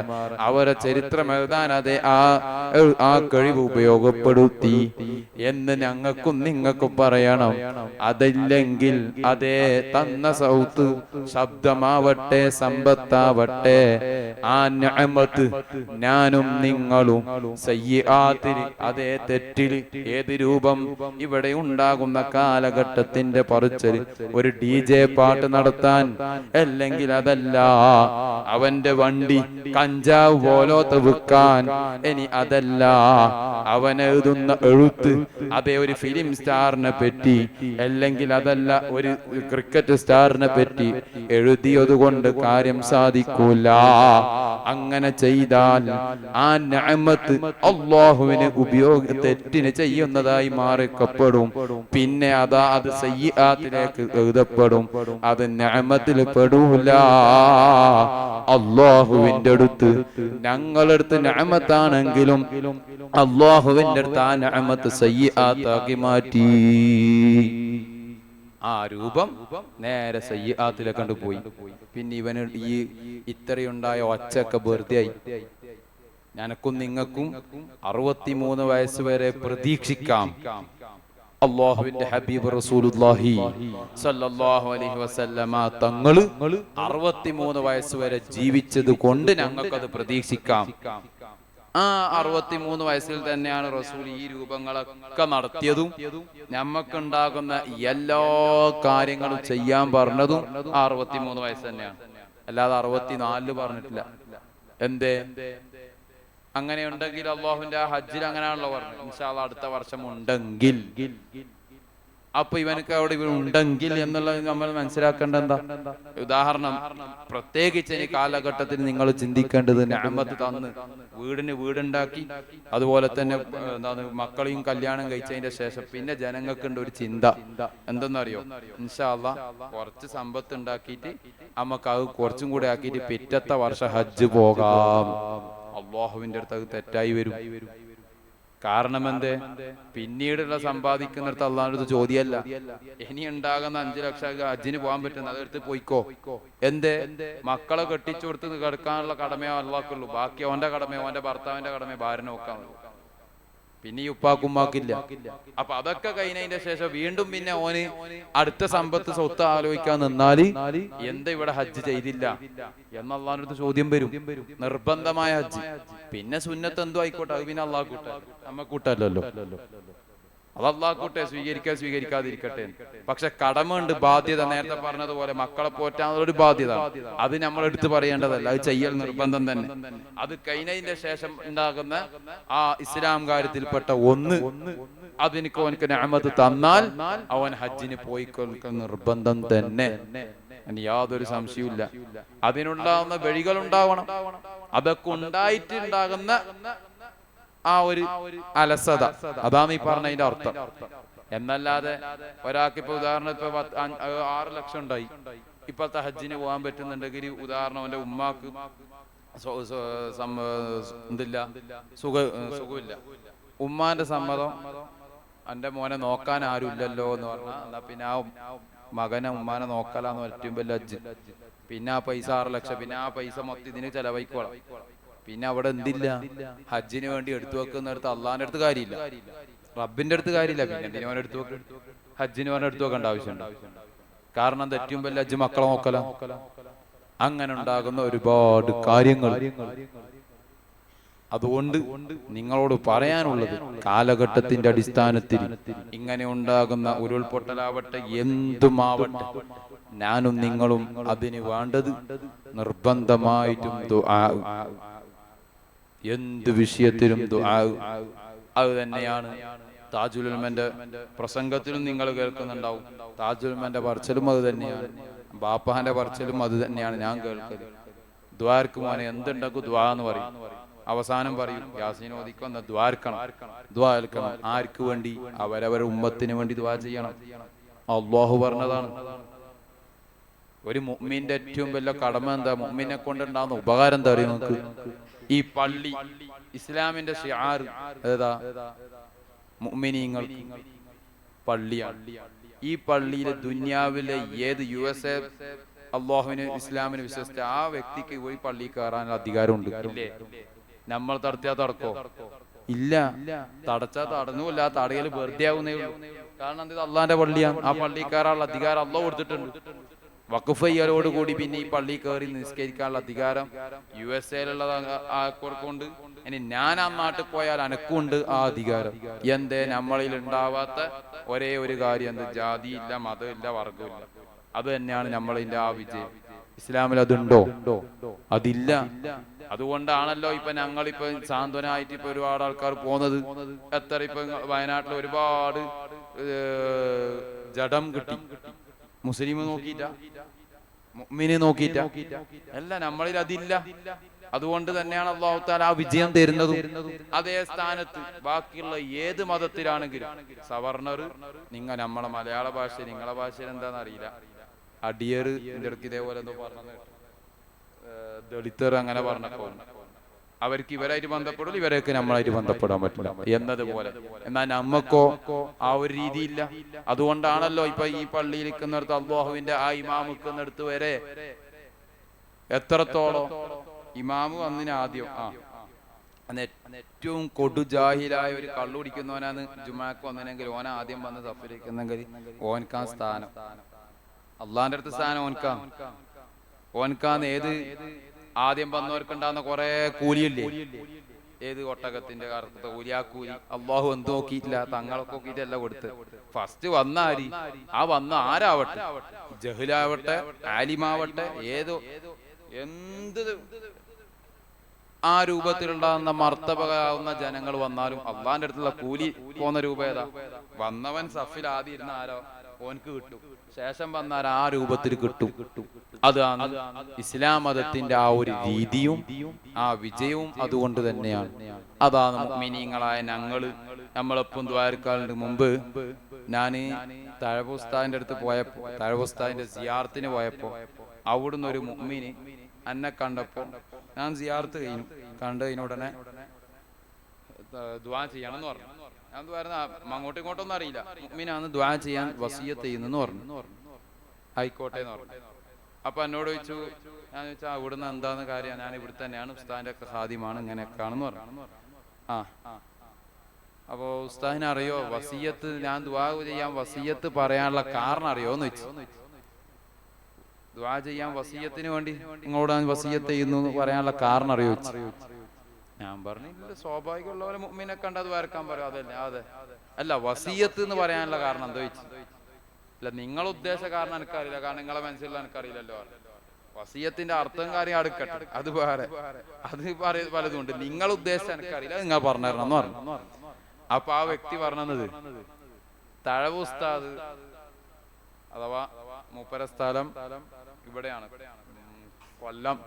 അവരെ ചരിത്രം എഴുതാൻ അതേ ആ കഴിവ് ഉപയോഗപ്പെടുത്തി എന്ന് ഞങ്ങൾക്കും നിങ്ങൾക്കും പറയണം. അതില്ലെങ്കിൽ അതേ തന്ന സൗത്ത് ശബ്ദമാവട്ടെ സമ്പത്താവട്ടെ ആ നിഅമത്ത് ഞാനും നിങ്ങളും സയ്യിആത്തിൽ അതേ തെറ്റിൽ ഏത് രൂപം ഇവിടെ ഉണ്ടാകുന്ന കാലഘട്ടത്തിന്റെ പറച്ചൽ ഒരു DJ പാട്ട് നടത്താൻ, അല്ലെങ്കിൽ അതല്ല അവന്റെ വണ്ടി കഞ്ചാവ് പോലോത്ത് വിൽക്കാൻ, ഇനി അതല്ല അവൻ എഴുതുന്ന എഴുത്ത് അതേ ഒരു ഫിലിം സ്റ്റാറിനെ പറ്റി, അല്ലെങ്കിൽ അതല്ല ഒരു ക്രിക്കറ്റ് സ്റ്റാറിനെ പറ്റി എഴുതിയത് കൊണ്ട് കാര്യം സാധിക്കൂല. അങ്ങനെ ചെയ്താൽ ആ നിഅമത്ത് അല്ലാഹുവിന് തെറ്റിന് ചെയ്യുന്നതായി മാറിക്കപ്പെടും. പിന്നെ അത് സയ്യിആത്തിലേക്ക് എഴുതപ്പെടും, അത് നിഅമത്തിൽ പെടൂല. അല്ലാഹുവിന്റെ അടുത്ത് ഞങ്ങളടുത്ത് നിഅമത്താണെങ്കിലും അല്ലാഹുവിന്റെ അടുത്ത് ആ നിഅമത്ത് സയ്യിആത്താക്കി മാറ്റി. ആ രൂപം നേരെ സയ്യിആത്തിലേക്ക് കണ്ടുപോയി. പിന്നെ ഇവന് ഈ ഇത്രയുണ്ടായ ഒച്ചയൊക്കെ വെറുതെ ആയി. ഞനക്കും നിങ്ങൾക്കും 63 വയസ്സ് വരെ പ്രതീക്ഷിക്കാം. അല്ലാഹുവിന്റെ ഹബീബ് റസൂലുള്ളാഹി സ്വല്ലല്ലാഹു അലൈഹി വസല്ലമ തങ്ങൾ 63 വയസ്സ് വരെ ജീവിച്ചത് കൊണ്ട് ഞങ്ങൾക്കത് പ്രതീക്ഷിക്കാം. ആ 63 വയസ്സിൽ തന്നെയാണ് റസൂൽ ഈ രൂപങ്ങളൊക്കെ നടത്തിയതും നമുക്കുണ്ടാകുന്ന എല്ലാ കാര്യങ്ങളും ചെയ്യാൻ പറഞ്ഞതും 63 വയസ്സ് തന്നെയാണ്, അല്ലാതെ 64 പറഞ്ഞിട്ടില്ല. എന്തേ? അങ്ങനെ ഉണ്ടെങ്കിൽ അല്ലാഹുവിന്റെ ആ ഹജ്ജിൽ അങ്ങനെയാണല്ലോ പറഞ്ഞത്, ഇൻഷാ അല്ലാഹ് അടുത്ത വർഷം ഉണ്ടെങ്കിൽ. അപ്പൊ ഇവനക്ക് അവിടെ ഉണ്ടെങ്കിൽ എന്നുള്ളത് നമ്മൾ മനസ്സിലാക്കേണ്ട എന്താ? ഉദാഹരണം, പ്രത്യേകിച്ച് ഈ കാലഘട്ടത്തിൽ നിങ്ങൾ ചിന്തിക്കേണ്ടത് നിഅമത്ത് തന്ന് വീടിന് വീടുണ്ടാക്കി, അതുപോലെ തന്നെ മക്കളെയും കല്യാണം കഴിച്ചതിന്റെ ശേഷം പിന്നെ ജനങ്ങൾക്കുണ്ട് ഒരു ചിന്ത, എന്തെന്നറിയോ? ഇൻഷാ അല്ലാഹ് കുറച്ച് സമ്പത്ത് ഉണ്ടാക്കിയിട്ട് നമുക്ക് അത് കുറച്ചും കൂടെ ആക്കിയിട്ട് പിറ്റത്തെ വർഷം ഹജ്ജ് പോകാം. അല്ലാഹുവിന്റെ അടുത്ത് അത് തെറ്റായി വരും. കാരണം എന്തേ? പിന്നീടുള്ള സമ്പാദിക്കുന്നിടത്ത് അള്ളാഹുവിന്റെ ചോദ്യമല്ല, ഇനി ഉണ്ടാകുന്ന 5 ലക്ഷം ഹജ്ജിന് പോകാൻ പറ്റുന്ന അതെടുത്ത് പോയിക്കോ. എന്തേ? മക്കളെ കെട്ടിച്ചു കൊടുത്ത് കിടക്കാനുള്ള കടമയോ അള്ളാഹ്ക്കുള്ളൂ, ബാക്കി അവന്റെ കടമയോ അവന്റെ ഭർത്താവിന്റെ കടമയോ ഭാര്യ നോക്കാനുള്ളൂ. പിന്നെ ഈ ഉപ്പാക്കുമ്മാക്കില്ല. അപ്പൊ അതൊക്കെ കഴിഞ്ഞതിന്റെ ശേഷം വീണ്ടും പിന്നെ ഓന് അടുത്ത സമ്പത്ത് സ്വത്ത് ആലോചിക്കാൻ നിന്നാല് എന്താ ഇവിടെ ഹജ്ജ് ചെയ്തില്ല എന്നല്ലാന്റെ അടുത്ത് ചോദ്യം വരും. നിർബന്ധമായ ഹജ്ജ്. പിന്നെ സുന്നത്ത് എന്തോ ആയിക്കോട്ടെ, അത് പിന്നെ അള്ളാഹ് കൂട്ട, നമ്മ കൂട്ടല്ലോ. അത് അള്ളാഹ് കൂട്ടെ, സ്വീകരിക്കാതിരിക്കട്ടെ. പക്ഷെ കടമയുണ്ട്, ബാധ്യത. നേരത്തെ പറഞ്ഞതുപോലെ മക്കളെ പോറ്റാനുള്ള ഒരു ബാധ്യത, അത് നമ്മൾ എടുത്തു പറയേണ്ടതല്ല, അത് ചെയ്യൽ നിർബന്ധം തന്നെ. അത് കഴിഞ്ഞതിന്റെ ശേഷം ഉണ്ടാകുന്ന ആ ഇസ്ലാം കാര്യത്തിൽപ്പെട്ട ഒന്ന്, അതെനിക്ക് അവനക്ക് നിഅമത്ത് തന്നാൽ അവൻ ഹജ്ജിന് പോയി നിർബന്ധം തന്നെ, യാതൊരു സംശയവുമില്ല. അതിനുണ്ടാകുന്ന വഴികൾ ഉണ്ടാവണം. അതൊക്കെ ഉണ്ടായിട്ടുണ്ടാകുന്ന ആ ഒരു അലസത, അതാണ് ഈ പറഞ്ഞതിന്റെ അർത്ഥം. എന്നല്ലാതെ ഒരാൾക്ക് ഇപ്പൊ ഉദാഹരണം ഇപ്പൊ 6 ലക്ഷം ഉണ്ടായി, ഇപ്പോഴത്തെ ഹജ്ജിന് പോകാൻ പറ്റുന്നുണ്ടെങ്കിൽ ഉദാഹരണം അവന്റെ ഉമ്മാക്ക് എന്തില്ല, സുഖമില്ല, ഉമ്മാന്റെ സമ്മതം, എന്റെ മോനെ നോക്കാൻ ആരും ഇല്ലല്ലോ എന്ന് പറഞ്ഞാൽ എന്നാ പിന്നെ ആ മകനെ ഉമ്മാനെ നോക്കലാന്ന് പറ്റും വല്ല ഹജ്ജ്. പിന്നെ ആ പൈസ 6 ലക്ഷം, പിന്നെ ആ പൈസ മൊത്തം ഇതിന് ചെലവഴിക്കോളാം. പിന്നെ അവിടെ എന്തില്ല, ഹജ്ജിന് വേണ്ടി എടുത്തു വെക്കുന്നിടത്ത് അള്ളാന്റെ അടുത്ത് കാര്യമില്ല, റബ്ബിന്റെ അടുത്ത് കാര്യമില്ല. പിന്നെ എന്തിനു അവൻ എടുത്തു വെക്കും? ഹജ്ജിന് അവൻ എടുത്തു വെക്കേണ്ട ആവശ്യമുണ്ട്. കാരണം തെറ്റുമ്പോ ഹജ്ജ് മക്കളെ നോക്കല. അങ്ങനെ ഉണ്ടാകുന്ന ഒരുപാട് കാര്യങ്ങൾ. അതുകൊണ്ട് നിങ്ങളോട് പറയാനുള്ളത്, കാലഘട്ടത്തിന്റെ അടിസ്ഥാനത്തിൽ ഇങ്ങനെ ഉണ്ടാകുന്ന ഉരുൾപൊട്ടലാവട്ടെ, എന്തുമാവട്ടെ, ഞാനും നിങ്ങളും അതിന് വേണ്ടത് നിർബന്ധമായിട്ടും ദുആ. എന്ത് വിഷയത്തിലും ദുആ. അത് തന്നെയാണ് താജുൽ ഉലമന്റെ പ്രസംഗത്തിലും നിങ്ങൾ കേൾക്കുന്നുണ്ടാവും. താജുൽ ഉലമന്റെ പറച്ചിലും അത് തന്നെയാണ്, ബാപ്പാന്റെ പറച്ചിലും അത് തന്നെയാണ് ഞാൻ കേൾക്കല്. ദ്വാർക്ക് മോനെ എന്തുണ്ടാക്കും ദ്വാ എന്ന് പറയും. അവസാനം പറയും യാസീൻ ഓതിക്കൊന്ന ദ്വാർക്കണം, ദ്വാൽക്കണം. ആർക്ക് വേണ്ടി? അവരവരുടെ ഉമ്മത്തിന് വേണ്ടി ദ്വാ ചെയ്യണം. അല്ലാഹു പറഞ്ഞതാണ്. ഒരു മുഅ്മിന്റെ ഏറ്റവും വലിയ കടമ എന്താ? മുഅ്മിനെ കൊണ്ടുണ്ടാകുന്ന ഉപകാരം എന്താ അറിയോ നമുക്ക്? ഈ പള്ളി, ഇസ്ലാമിന്റെ ശിആർ ഏതാ? മുഅ്മിനീങ്ങൾ പള്ളിയാണ്. ഈ പള്ളിയിലെ ദുനിയാവിലെ ഏത് USA അള്ളാഹുവിന് ഇസ്ലാമിന് വിശ്വസിച്ച ആ വ്യക്തിക്ക് പോയി പള്ളി കയറാനുള്ള അധികാരമുണ്ട്, ഇല്ലേ? നമ്മൾ തടത്തിയാ തടക്കോ? ഇല്ല. തടച്ചാ തടഞ്ഞൂല്ല, തടയൽ വെറുതെ ആവുന്നേ ഉള്ളൂ. കാരണം എന്താ? അള്ളാന്റെ പള്ളിയാണ്. ആ പള്ളി കയറാനുള്ള അധികാരം അള്ളാഹ് കൊടുത്തിട്ടുണ്ട്. വഖഫ് ചെയ്യലോടുകൂടി പിന്നെ ഈ പള്ളി കയറി നിസ്കരിക്കാനുള്ള അധികാരം USA ആൾക്കാർക്കുണ്ട്. ഇനി ഞാൻ ആ നാട്ടിൽ പോയാൽ അനക്കുണ്ട് ആ അധികാരം. എന്തേ? നമ്മളിൽ ഉണ്ടാവാത്ത ഒരേ ഒരു കാര്യം എന്ത്? ജാതിയില്ല, മതമില്ല, വർഗമില്ല. അത് തന്നെയാണ് നമ്മളിന്റെ ആ വിജയം. ഇസ്ലാമിൽ അതുണ്ടോ? അതില്ല. അതുകൊണ്ടാണല്ലോ ഇപ്പൊ ഞങ്ങളിപ്പോ സാന്ത്വനായിട്ട് ഇപ്പൊ ഒരുപാട് ആൾക്കാർ പോകുന്നത്. എത്ര ഇപ്പൊ വയനാട്ടിൽ ഒരുപാട് ജഡം കിട്ടി. മുസ്ലിം നോക്കിയിട്ട, മുഅ്മിനെ നോക്കിയിട്ട, അല്ല, നമ്മളിൽ അതില്ല. അതുകൊണ്ട് തന്നെയാണ് അല്ലാഹു തആല ആ വിജയം തരുന്നതും. അതേ സ്ഥാനത്ത് ബാക്കിയുള്ള ഏത് മതത്തിലാണെങ്കിലും സവർണർ, നമ്മളെ മലയാള ഭാഷ, നിങ്ങളെ ഭാഷയിൽ എന്താണെന്ന് അറിയില്ല, അടിയർ, എൻ്റെ അടുത്ത് ഇതേപോലെ എന്തോ പറഞ്ഞത്, ദളിതർ, അങ്ങനെ പറഞ്ഞപ്പോ അവർക്ക് ഇവരായിട്ട് ബന്ധപ്പെടില്ല, ഇവരൊക്കെ നമ്മളായിട്ട് ബന്ധപ്പെടാൻ പറ്റില്ല എന്നതുപോലെ. എന്നാൽ നമ്മക്കോ ആ ഒരു രീതിയില്ല. അതുകൊണ്ടാണല്ലോ ഇപ്പൊ ഈ പള്ളിയിൽ നിൽക്കുന്നിടത്ത് അല്ലാഹുവിന്റെ ആ ഇമാം നിൽക്കുന്നിടത്ത് വരെ എത്രത്തോളം ഇമാമ് വന്നിന് ആദ്യം ഏറ്റവും കൊടുജാഹിലായ ഒരു കള്ളു കുടിക്കുന്നവനാണ് ജുമാക്ക് വന്നിനെങ്കിൽ ഓന ആദ്യം വന്ന് സഫിരിക്കുന്നെങ്കിൽ ഓൻക്കാ സ്ഥാനം, അള്ളാന്റെ അടുത്ത് സ്ഥാനം ഓൻക്കാന്ന്. ഏത് ആദ്യം വന്നവർക്കുണ്ടാകുന്ന കുറെ കൂലിയില്ലേ? ഏത് ഒട്ടകത്തിന്റെ കറുത്ത കൂലി, ആ കൂലി അള്ളാഹു എന്ത് നോക്കിയിട്ടില്ല, തങ്ങളൊക്കെ നോക്കിയിട്ടല്ല കൊടുത്ത്. ഫസ്റ്റ് വന്ന ആരി, ആ വന്ന ആരാവട്ടെ, ജഹ്ലാവട്ടെ, ആലിമാവട്ടെ, എന്ത് ആ രൂപത്തിലുണ്ടാകുന്ന മർത്തബകാവുന്ന ജനങ്ങൾ വന്നാലും അള്ളാന്റെ അടുത്തുള്ള കൂലി പോന്ന രൂപ ഏതാ? വന്നവൻ സഫിൽ ആദ്യം ഇരുന്ന ആരോ ഓൻക്ക് കിട്ടും, ശേഷം വന്നാൽ ആ രൂപത്തിൽ കിട്ടും. അതാണ് ഇസ്ലാം മതത്തിന്റെ ആ ഒരു രീതിയും ആ വിജയവും. അതുകൊണ്ട് തന്നെയാണ് അതാണ് മുഅ്മിനീങ്ങളായ നമ്മളെപ്പം ദ്വാരക്കാലിന് മുമ്പ് ഞാൻ തഴവുസ്താദിന്റെ അടുത്ത് പോയപ്പോ, തഴവുസ്താദിന്റെ സിയാറത്തിന് പോയപ്പോ, അവിടുന്ന് ഒരു മുഅ്മിന് എന്നെ കണ്ടപ്പോ, ഞാൻ സിയാറത്ത് കണ്ടതിനുടനെ ദുആ ചെയ്യണം എന്ന് പറഞ്ഞു. ഞാൻ പറഞ്ഞ അങ്ങോട്ടും ഇങ്ങോട്ടൊന്നും അറിയില്ല, മുഅ്മിനാണ്, ദുആ ചെയ്യാൻ വസിയത്ത് ചെയ്യുന്നെന്ന് പറഞ്ഞു. ആയിക്കോട്ടെ എന്ന് പറഞ്ഞു. അപ്പൊ എന്നോട് ചോദിച്ചു, ഞാൻ ചോദിച്ചാൽ അവിടുന്ന് എന്താന്ന് കാര്യം? ഞാൻ ഇവിടെ തന്നെയാണ്, ഉസ്താദിന്റെ ഒക്കെ ഖാദിമാണ്, ഇങ്ങനെയൊക്കെയാണെന്ന് പറഞ്ഞു. അപ്പോൾ ഉസ്താദിനെ അറിയോ വസിയത്ത് ഞാൻ ദുആ ചെയ്യാൻ വസിയത്ത് പറയാനുള്ള കാരണം അറിയോന്ന് വെച്ചു. ദുആ ചെയ്യാൻ വസിയത്തിന് വേണ്ടി നിങ്ങളോട് ഞാൻ വസിയത്ത് ചെയ്യുന്നു എന്ന് പറയാനുള്ള കാരണം അറിയോ? ഞാൻ പറഞ്ഞു ഇല്ല, സ്വാഭാവികമുള്ള പോലെ മുഅ്മിനെ കണ്ട് അത് വരക്കാൻ പറയും. അതല്ലേ അതെ അല്ല വസിയത്ത് എന്ന് പറയാനുള്ള കാരണം എന്താ ചോദിച്ചു. അല്ല നിങ്ങളെ ഉദ്ദേശ കാരണം എനിക്കറിയില്ല, കാരണം നിങ്ങളെ മനസ്സിലുള്ള എനിക്കറിയില്ലല്ലോ. വസിയത്തിന്റെ അർത്ഥം കാര്യം അടുക്കട്ടെ, അത് വേറെ, അത് പലതും ഉണ്ട്. നിങ്ങൾ ഉദ്ദേശിച്ച എനിക്കറിയില്ല, നിങ്ങൾ പറഞ്ഞു തരണം എന്ന് പറഞ്ഞു. അപ്പൊ ആ വ്യക്തി പറഞ്ഞത് തഴവ് ഉസ്താദ് അഥവാ മൂപ്പര സ്ഥലം ഇവിടെയാണ്, കൊല്ലം.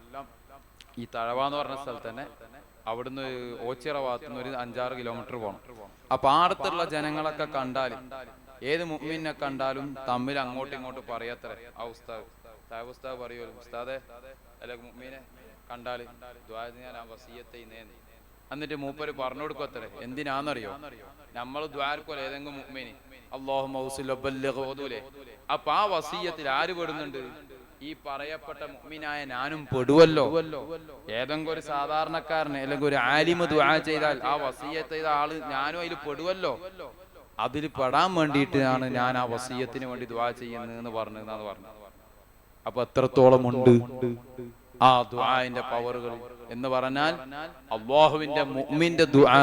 ഈ തഴവ എന്ന് പറഞ്ഞ സ്ഥലത്ത് തന്നെ അവിടുന്ന് ഓച്ചിറ ഭാഗത്തുനിന്ന് ഒരു 5-6 കിലോമീറ്റർ പോകണം. അപ്പൊ അടുത്തുള്ള ജനങ്ങളൊക്കെ കണ്ടാൽ, ഏത് മുഅ്മിനെ കണ്ടാലും തമ്മിൽ അങ്ങോട്ടും ഇങ്ങോട്ടും പറയത്രേ. ആ ഉസ്താദ് ഉസ്താദ് പറയുമല്ലോ, ഉസ്താദെ അല്ല മുഅ്മിനെ കണ്ടാൽ ദുആ ചെയ്യാൻ ആ വസിയത്ത് ചെയ്യുന്നേന്ന്. എന്നിട്ട് മൂപ്പര് പറഞ്ഞു കൊടുക്കത്രേ. എന്തിനാന്നറിയോ? നമ്മൾ ദ്വാരക്കോലെ ഏതെങ്കിലും മുഅ്മിനി അല്ലാഹുമ്മ ഔസിൽ ബല്ലിഗ് ഓതൂലേ, അപ്പൊ ആ വസിയത്തിൽ ആര് പെടുന്നുണ്ട്? ഈ പറയപ്പെട്ട മുഅ്മിനായ ഞാനും പെടുവല്ലോ. ഏതെങ്കിലും ഒരു സാധാരണക്കാരന് അല്ലെങ്കിൽ ഒരു ആലിമ് ദുആ ചെയ്താൽ ആ വസിയത്ത് ചെയ്ത ആള് ഞാനും അതിൽ പെടുവല്ലോ. അതിൽ പെടാൻ വേണ്ടിയിട്ടാണ് ഞാൻ ആ വസിയത്തിന് വേണ്ടി ദുആ ചെയ്യുന്നതെന്ന് പറഞ്ഞു. അപ്പൊ എത്രത്തോളം ഉണ്ട് ആ ദുആന്റെ പവറുകൾ എന്ന് പറഞ്ഞാൽ, അല്ലാഹുവിന്റെ മുഅ്മിന്റെ ദുആ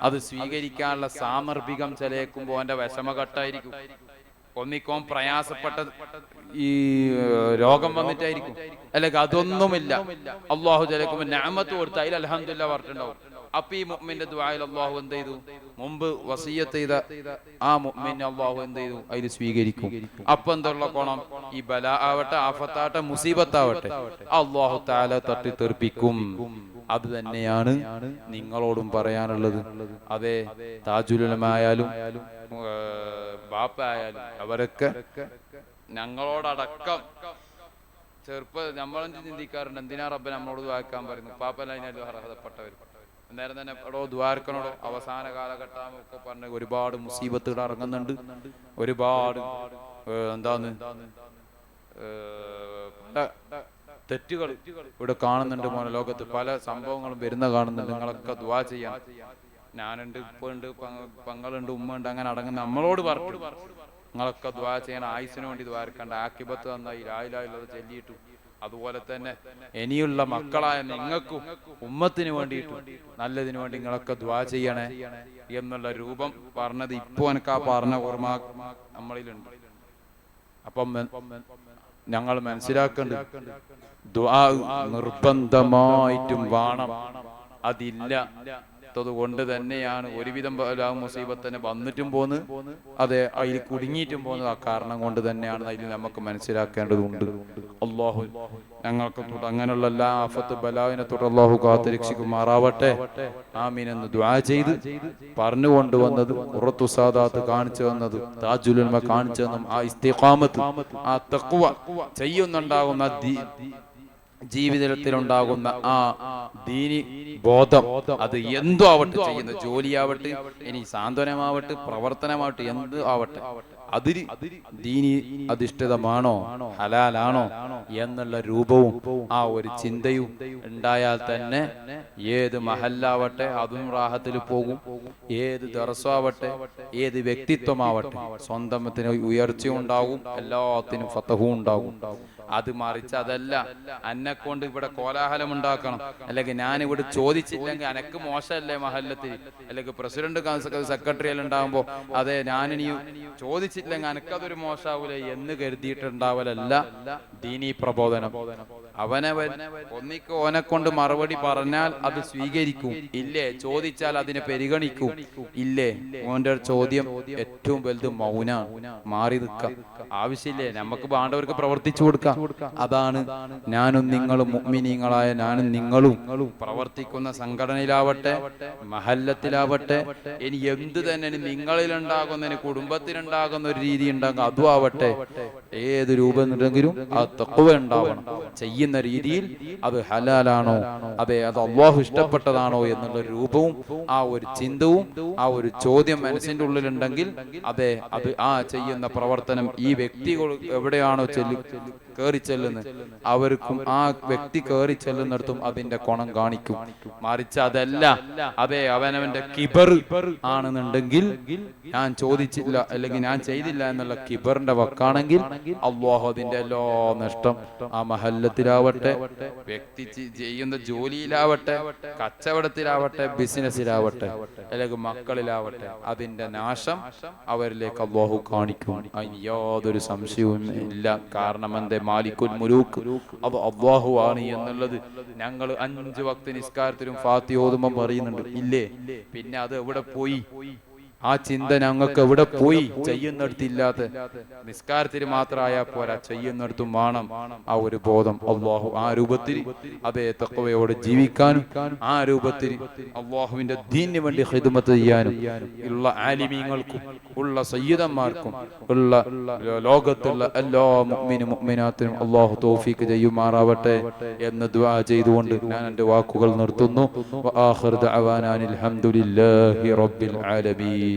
അത് സ്വീകരിക്കാനുള്ള സാമർഭികം ചിലക്കുമ്പോ അവന്റെ വിഷമഘട്ടായിരിക്കും. ഒന്നിക്കോൻ പ്രയാസപ്പെട്ട ഈ രോഗം വന്നിട്ടായിരിക്കും, അല്ലെങ്കിൽ അതൊന്നുമില്ല. അല്ലാഹു ചിലക്കുമ്പോ നിഅമത്ത് കൊടുത്ത അതിൽ അൽഹംദുലില്ലാഹ് പറഞ്ഞിട്ടുണ്ടാവും. അപ്പൊ ഈ മുഅ്മിന്റെ ദുആയിൽ അല്ലാഹു എന്ത് ചെയ്തു? മുമ്പ് വസിയത്ത് ചെയ്ത ആ മുഅ്മിനെ അല്ലാഹു എന്ത് ചെയ്തു? അതിൽ സ്വീകരിക്കും. അപ്പൊ എന്തുള്ള കോണം? ഈ ബലാ ആവട്ടെ, ആഫത്താവട്ടെ, മുസീബത്താവട്ടെ, അല്ലാഹു തആല തട്ടി തെറിപ്പിക്കും. അത് തന്നെയാണ് നിങ്ങളോടും പറയാനുള്ളത്. അതെ, താജുൽ ഉലമ ആയാലും ബാപ്പ ആയാലും അവരൊക്കെ ഞങ്ങളോടടക്കം നമ്മളെ ചിന്തിക്കാറുണ്ട്, എന്തിനാ റബ്ബ് നമ്മളോട് ദ്വാരക്കാൻ പറയുന്നു? പാപ്പല്ല അതിനല്ലോ അർഹതപ്പെട്ടവർ. അന്നേരം തന്നെ എടോ ദ്വാരക്കനോടോ അവസാന കാലഘട്ടം ഒക്കെ പറഞ്ഞ് ഒരുപാട് മുസീബത്തുകൾ ഇറങ്ങുന്നുണ്ട്. ഒരുപാട് എന്താന്ന് തെറ്റുകൾ ഇവിടെ കാണുന്നുണ്ട്. മോനെ ലോകത്ത് പല സംഭവങ്ങളും വരുന്ന കാണുന്നുണ്ട്. നിങ്ങളൊക്കെ ദുആ ചെയ്യാൻ. ഞാനുണ്ട്, ഇപ്പൊ ഉണ്ട്, പങ്ങളുണ്ട്, ഉമ്മ ഉണ്ട്, അങ്ങനെ അടങ്ങുന്ന നമ്മളോട് പറഞ്ഞു നിങ്ങളൊക്കെ ദുആ ചെയ്യാൻ. ആയുസിന് വേണ്ടി ദ്വാരക്കണ്ട, ആക്കിബത്ത് നന്നായി ലാ ഇലാഹ ഇല്ലല്ലാഹ് ചൊല്ലിയിട്ടു. അതുപോലെ തന്നെ ഇനിയുള്ള മക്കളായ നിങ്ങൾക്കും ഉമ്മത്തിന് വേണ്ടിയിട്ടും നല്ലതിനു വേണ്ടി നിങ്ങളൊക്കെ ദുആ ചെയ്യണേ എന്നുള്ള രൂപം പറഞ്ഞത് ഇപ്പൊ എനിക്ക് ആ പറഞ്ഞ ഓർമ്മ നമ്മളിലുണ്ട്. അപ്പം ഞങ്ങൾ മനസ്സിലാക്കേണ്ടത് ദുആ നിർബന്ധമായിട്ടും വേണം. അതില്ല കൊണ്ട് തന്നെയാണ് ഒരുവിധം മുസീബത്തിനെ വന്നിട്ടും പോന്ന്, അതെ അതിൽ കുടുങ്ങിയിട്ടും പോകുന്നത് ആ കാരണം കൊണ്ട് തന്നെയാണ്. അതിൽ നമുക്ക് മനസ്സിലാക്കേണ്ടതുണ്ട്. അല്ലാഹു ഞങ്ങൾക്ക് അങ്ങനെയുള്ള എല്ലാ ആഫത്ത് ബലാവിനെ തൊട്ട് അല്ലാഹു കാത്തുരക്ഷിക്കുമാറാവട്ടെ. ആമീൻ എന്ന് ദുആ ചെയ്ത് പറഞ്ഞുകൊണ്ടുവന്നത് ഖുറത്തു സാദാത്ത് കാണിച്ചു തന്നത്, താജുൽ ഉലമ കാണിച്ചു തന്നും ആ ഇസ്തിഖാമത്ത്, ആ തഖ്വ ചെയ്യുന്നുണ്ടാകുന്ന ജീവിതത്തിലുണ്ടാകുന്ന ആ ദീനി ബോധം, അത് എന്തോ ആവട്ടെ, ചെയ്യുന്ന ജോലിയാവട്ടെ, ഇനി സാന്ത്വനമാവട്ടെ, പ്രവർത്തനമാവട്ടെ, എന്ത് ആവട്ടെ, അതിൽ ദീനി അധിഷ്ഠിതമാണോ ഹലാലാണോ എന്നുള്ള രൂപവും ആ ഒരു ചിന്തയും ഉണ്ടായാൽ തന്നെ ഏത് മഹല്ലാവട്ടെ അതും റാഹത്തിൽ പോകും. ഏത് ദർസാവട്ടെ, ഏത് വ്യക്തിത്വമാവട്ടെ, സ്വന്തത്തിന് ഉയർച്ച ഉണ്ടാകും, എല്ലാത്തിനും ഫതഹും ഉണ്ടാകും. അത് മറിച്ച് അതല്ല, അന്നെ കൊണ്ട് ഇവിടെ കോലാഹലം ഉണ്ടാക്കണം, അല്ലെങ്കിൽ ഞാൻ ഇവിടെ ചോദിച്ചില്ലെങ്കിൽ അനക്ക് മോശമല്ലേ മഹല്ലത്തിൽ, അല്ലെങ്കിൽ പ്രസിഡന്റ് സെക്രട്ടറി എല്ലാം ഉണ്ടാകുമ്പോ അതെ ഞാനിനി ചോദിച്ചില്ലെങ്കിൽ അനക്കതൊരു മോശാവൂല എന്ന് കരുതിയിട്ടുണ്ടാവലല്ല ദീനീ പ്രബോധനം. ഒന്നിക്ക് ഓനെ കൊണ്ട് മറുപടി പറഞ്ഞാൽ അത് സ്വീകരിക്കും, ഇല്ലേ ചോദിച്ചാൽ അതിനെ പരിഗണിക്കും, ഇല്ലേ ഓന്റെ ചോദ്യം ഏറ്റവും വലുത് മൗനാണ്, മാറി നിൽക്കാം. ആവശ്യമില്ലേ, നമുക്ക് വേണ്ടവർക്ക് പ്രവർത്തിച്ചു കൊടുക്കാം. അതാണ് ഞാനും നിങ്ങളും മുഅ്മിനീങ്ങളായ ഞാനും നിങ്ങളും പ്രവർത്തിക്കുന്ന സംഘടനയിലാവട്ടെ, മഹല്ലത്തിലാവട്ടെ, ഇനി എന്ത് തന്നെ നിങ്ങളിലുണ്ടാകുന്ന കുടുംബത്തിനുണ്ടാകുന്ന ഒരു രീതി ഉണ്ടാകും, അതും ആവട്ടെ, ഏത് രൂപം ഉണ്ടെങ്കിലും ആ തഖ്വ ഉണ്ടാവണം. ചെയ്യുന്ന രീതിയിൽ അത് ഹലാലാണോ, അതെ അത് അല്ലാഹു ഇഷ്ടപ്പെട്ടതാണോ എന്നുള്ള രൂപവും ആ ഒരു ചിന്തവും ആ ഒരു ചോദ്യം മനസ്സിന്റെ ഉള്ളിലുണ്ടെങ്കിൽ അതെ അത് ആ ചെയ്യുന്ന പ്രവർത്തനം ഈ വ്യക്തികൾ എവിടെയാണോ കയറി ചെല്ലുന്നത്, അവർക്കും ആ വ്യക്തി കയറി ചെല്ലുന്നിടത്തും അതിന്റെ ഗുണം കാണിക്കും. മറിച്ച് അതല്ല, അതെ അവനവന്റെ കിബർ ആണെന്നുണ്ടെങ്കിൽ, ഞാൻ ചോദിച്ചില്ല അല്ലെങ്കിൽ ഞാൻ ചെയ്തില്ല എന്നുള്ള കിബറിന്റെ വക്കാണെങ്കിൽ അല്ലാഹു അതിന്റെ എല്ലാ നഷ്ടം ആ മഹല്ലത്തിലാവട്ടെ, വ്യക്തി ചെയ്യുന്ന ജോലിയിലാവട്ടെ, കച്ചവടത്തിലാവട്ടെ, ബിസിനസ്സിലാവട്ടെ, അല്ലെങ്കിൽ മക്കളിലാവട്ടെ, അതിന്റെ നാശം അവരിലേക്ക് അല്ലാഹു കാണിക്കും. അതിന് യാതൊരു സംശയവും ഇല്ല. കാരണം എന്റെ മാലിക്കുൽ മുലൂക്ക് അത് അല്ലാഹു ആണ് എന്നുള്ളത് ഞങ്ങൾ 5 വക്ത് നിസ്കാരത്തിലും ഫാത്തിഹ ഓതുമ്പോൾ പറയുന്നുണ്ട്, ഇല്ലേ? പിന്നെ അത് എവിടെ പോയി? ആ ചിന്ത ഞങ്ങൾക്ക് എവിടെ പോയി? ചെയ്യുന്നിടത്തില്ലാത്ത നിസ്കാരത്തിൽ മാത്രമായാൽ പോരാ, ചെയ്യുന്നിടത്തും വേണം ആ ഒരു ബോധം. അല്ലാഹു ആ രൂപത്തിൽ അതേ തഖ്വയോടെ ജീവിക്കാനും ആ രൂപത്തിൽ അല്ലാഹുവിന്റെ ദീനിന് വേണ്ടി ഖിദ്മത്ത് ചെയ്യാനും ഉള്ള ആലിമീങ്ങൾക്കും ഉള്ള സയ്യിദന്മാർക്കും ഉള്ള ലോകത്തുള്ള എല്ലാ മുഅ്മിനും മുഅ്മിനാത്തിനും അല്ലാഹു തൗഫീഖ് ചെയ്യുമാറാവട്ടെ എന്ന് ദുആ ചെയ്തുകൊണ്ട് ഞാൻ എൻ്റെ വാക്കുകൾ നിർത്തുന്നു. വആഖിറു ദഅവാനാ അൽഹംദുലില്ലാഹി റബ്ബിൽ ആലമീൻ.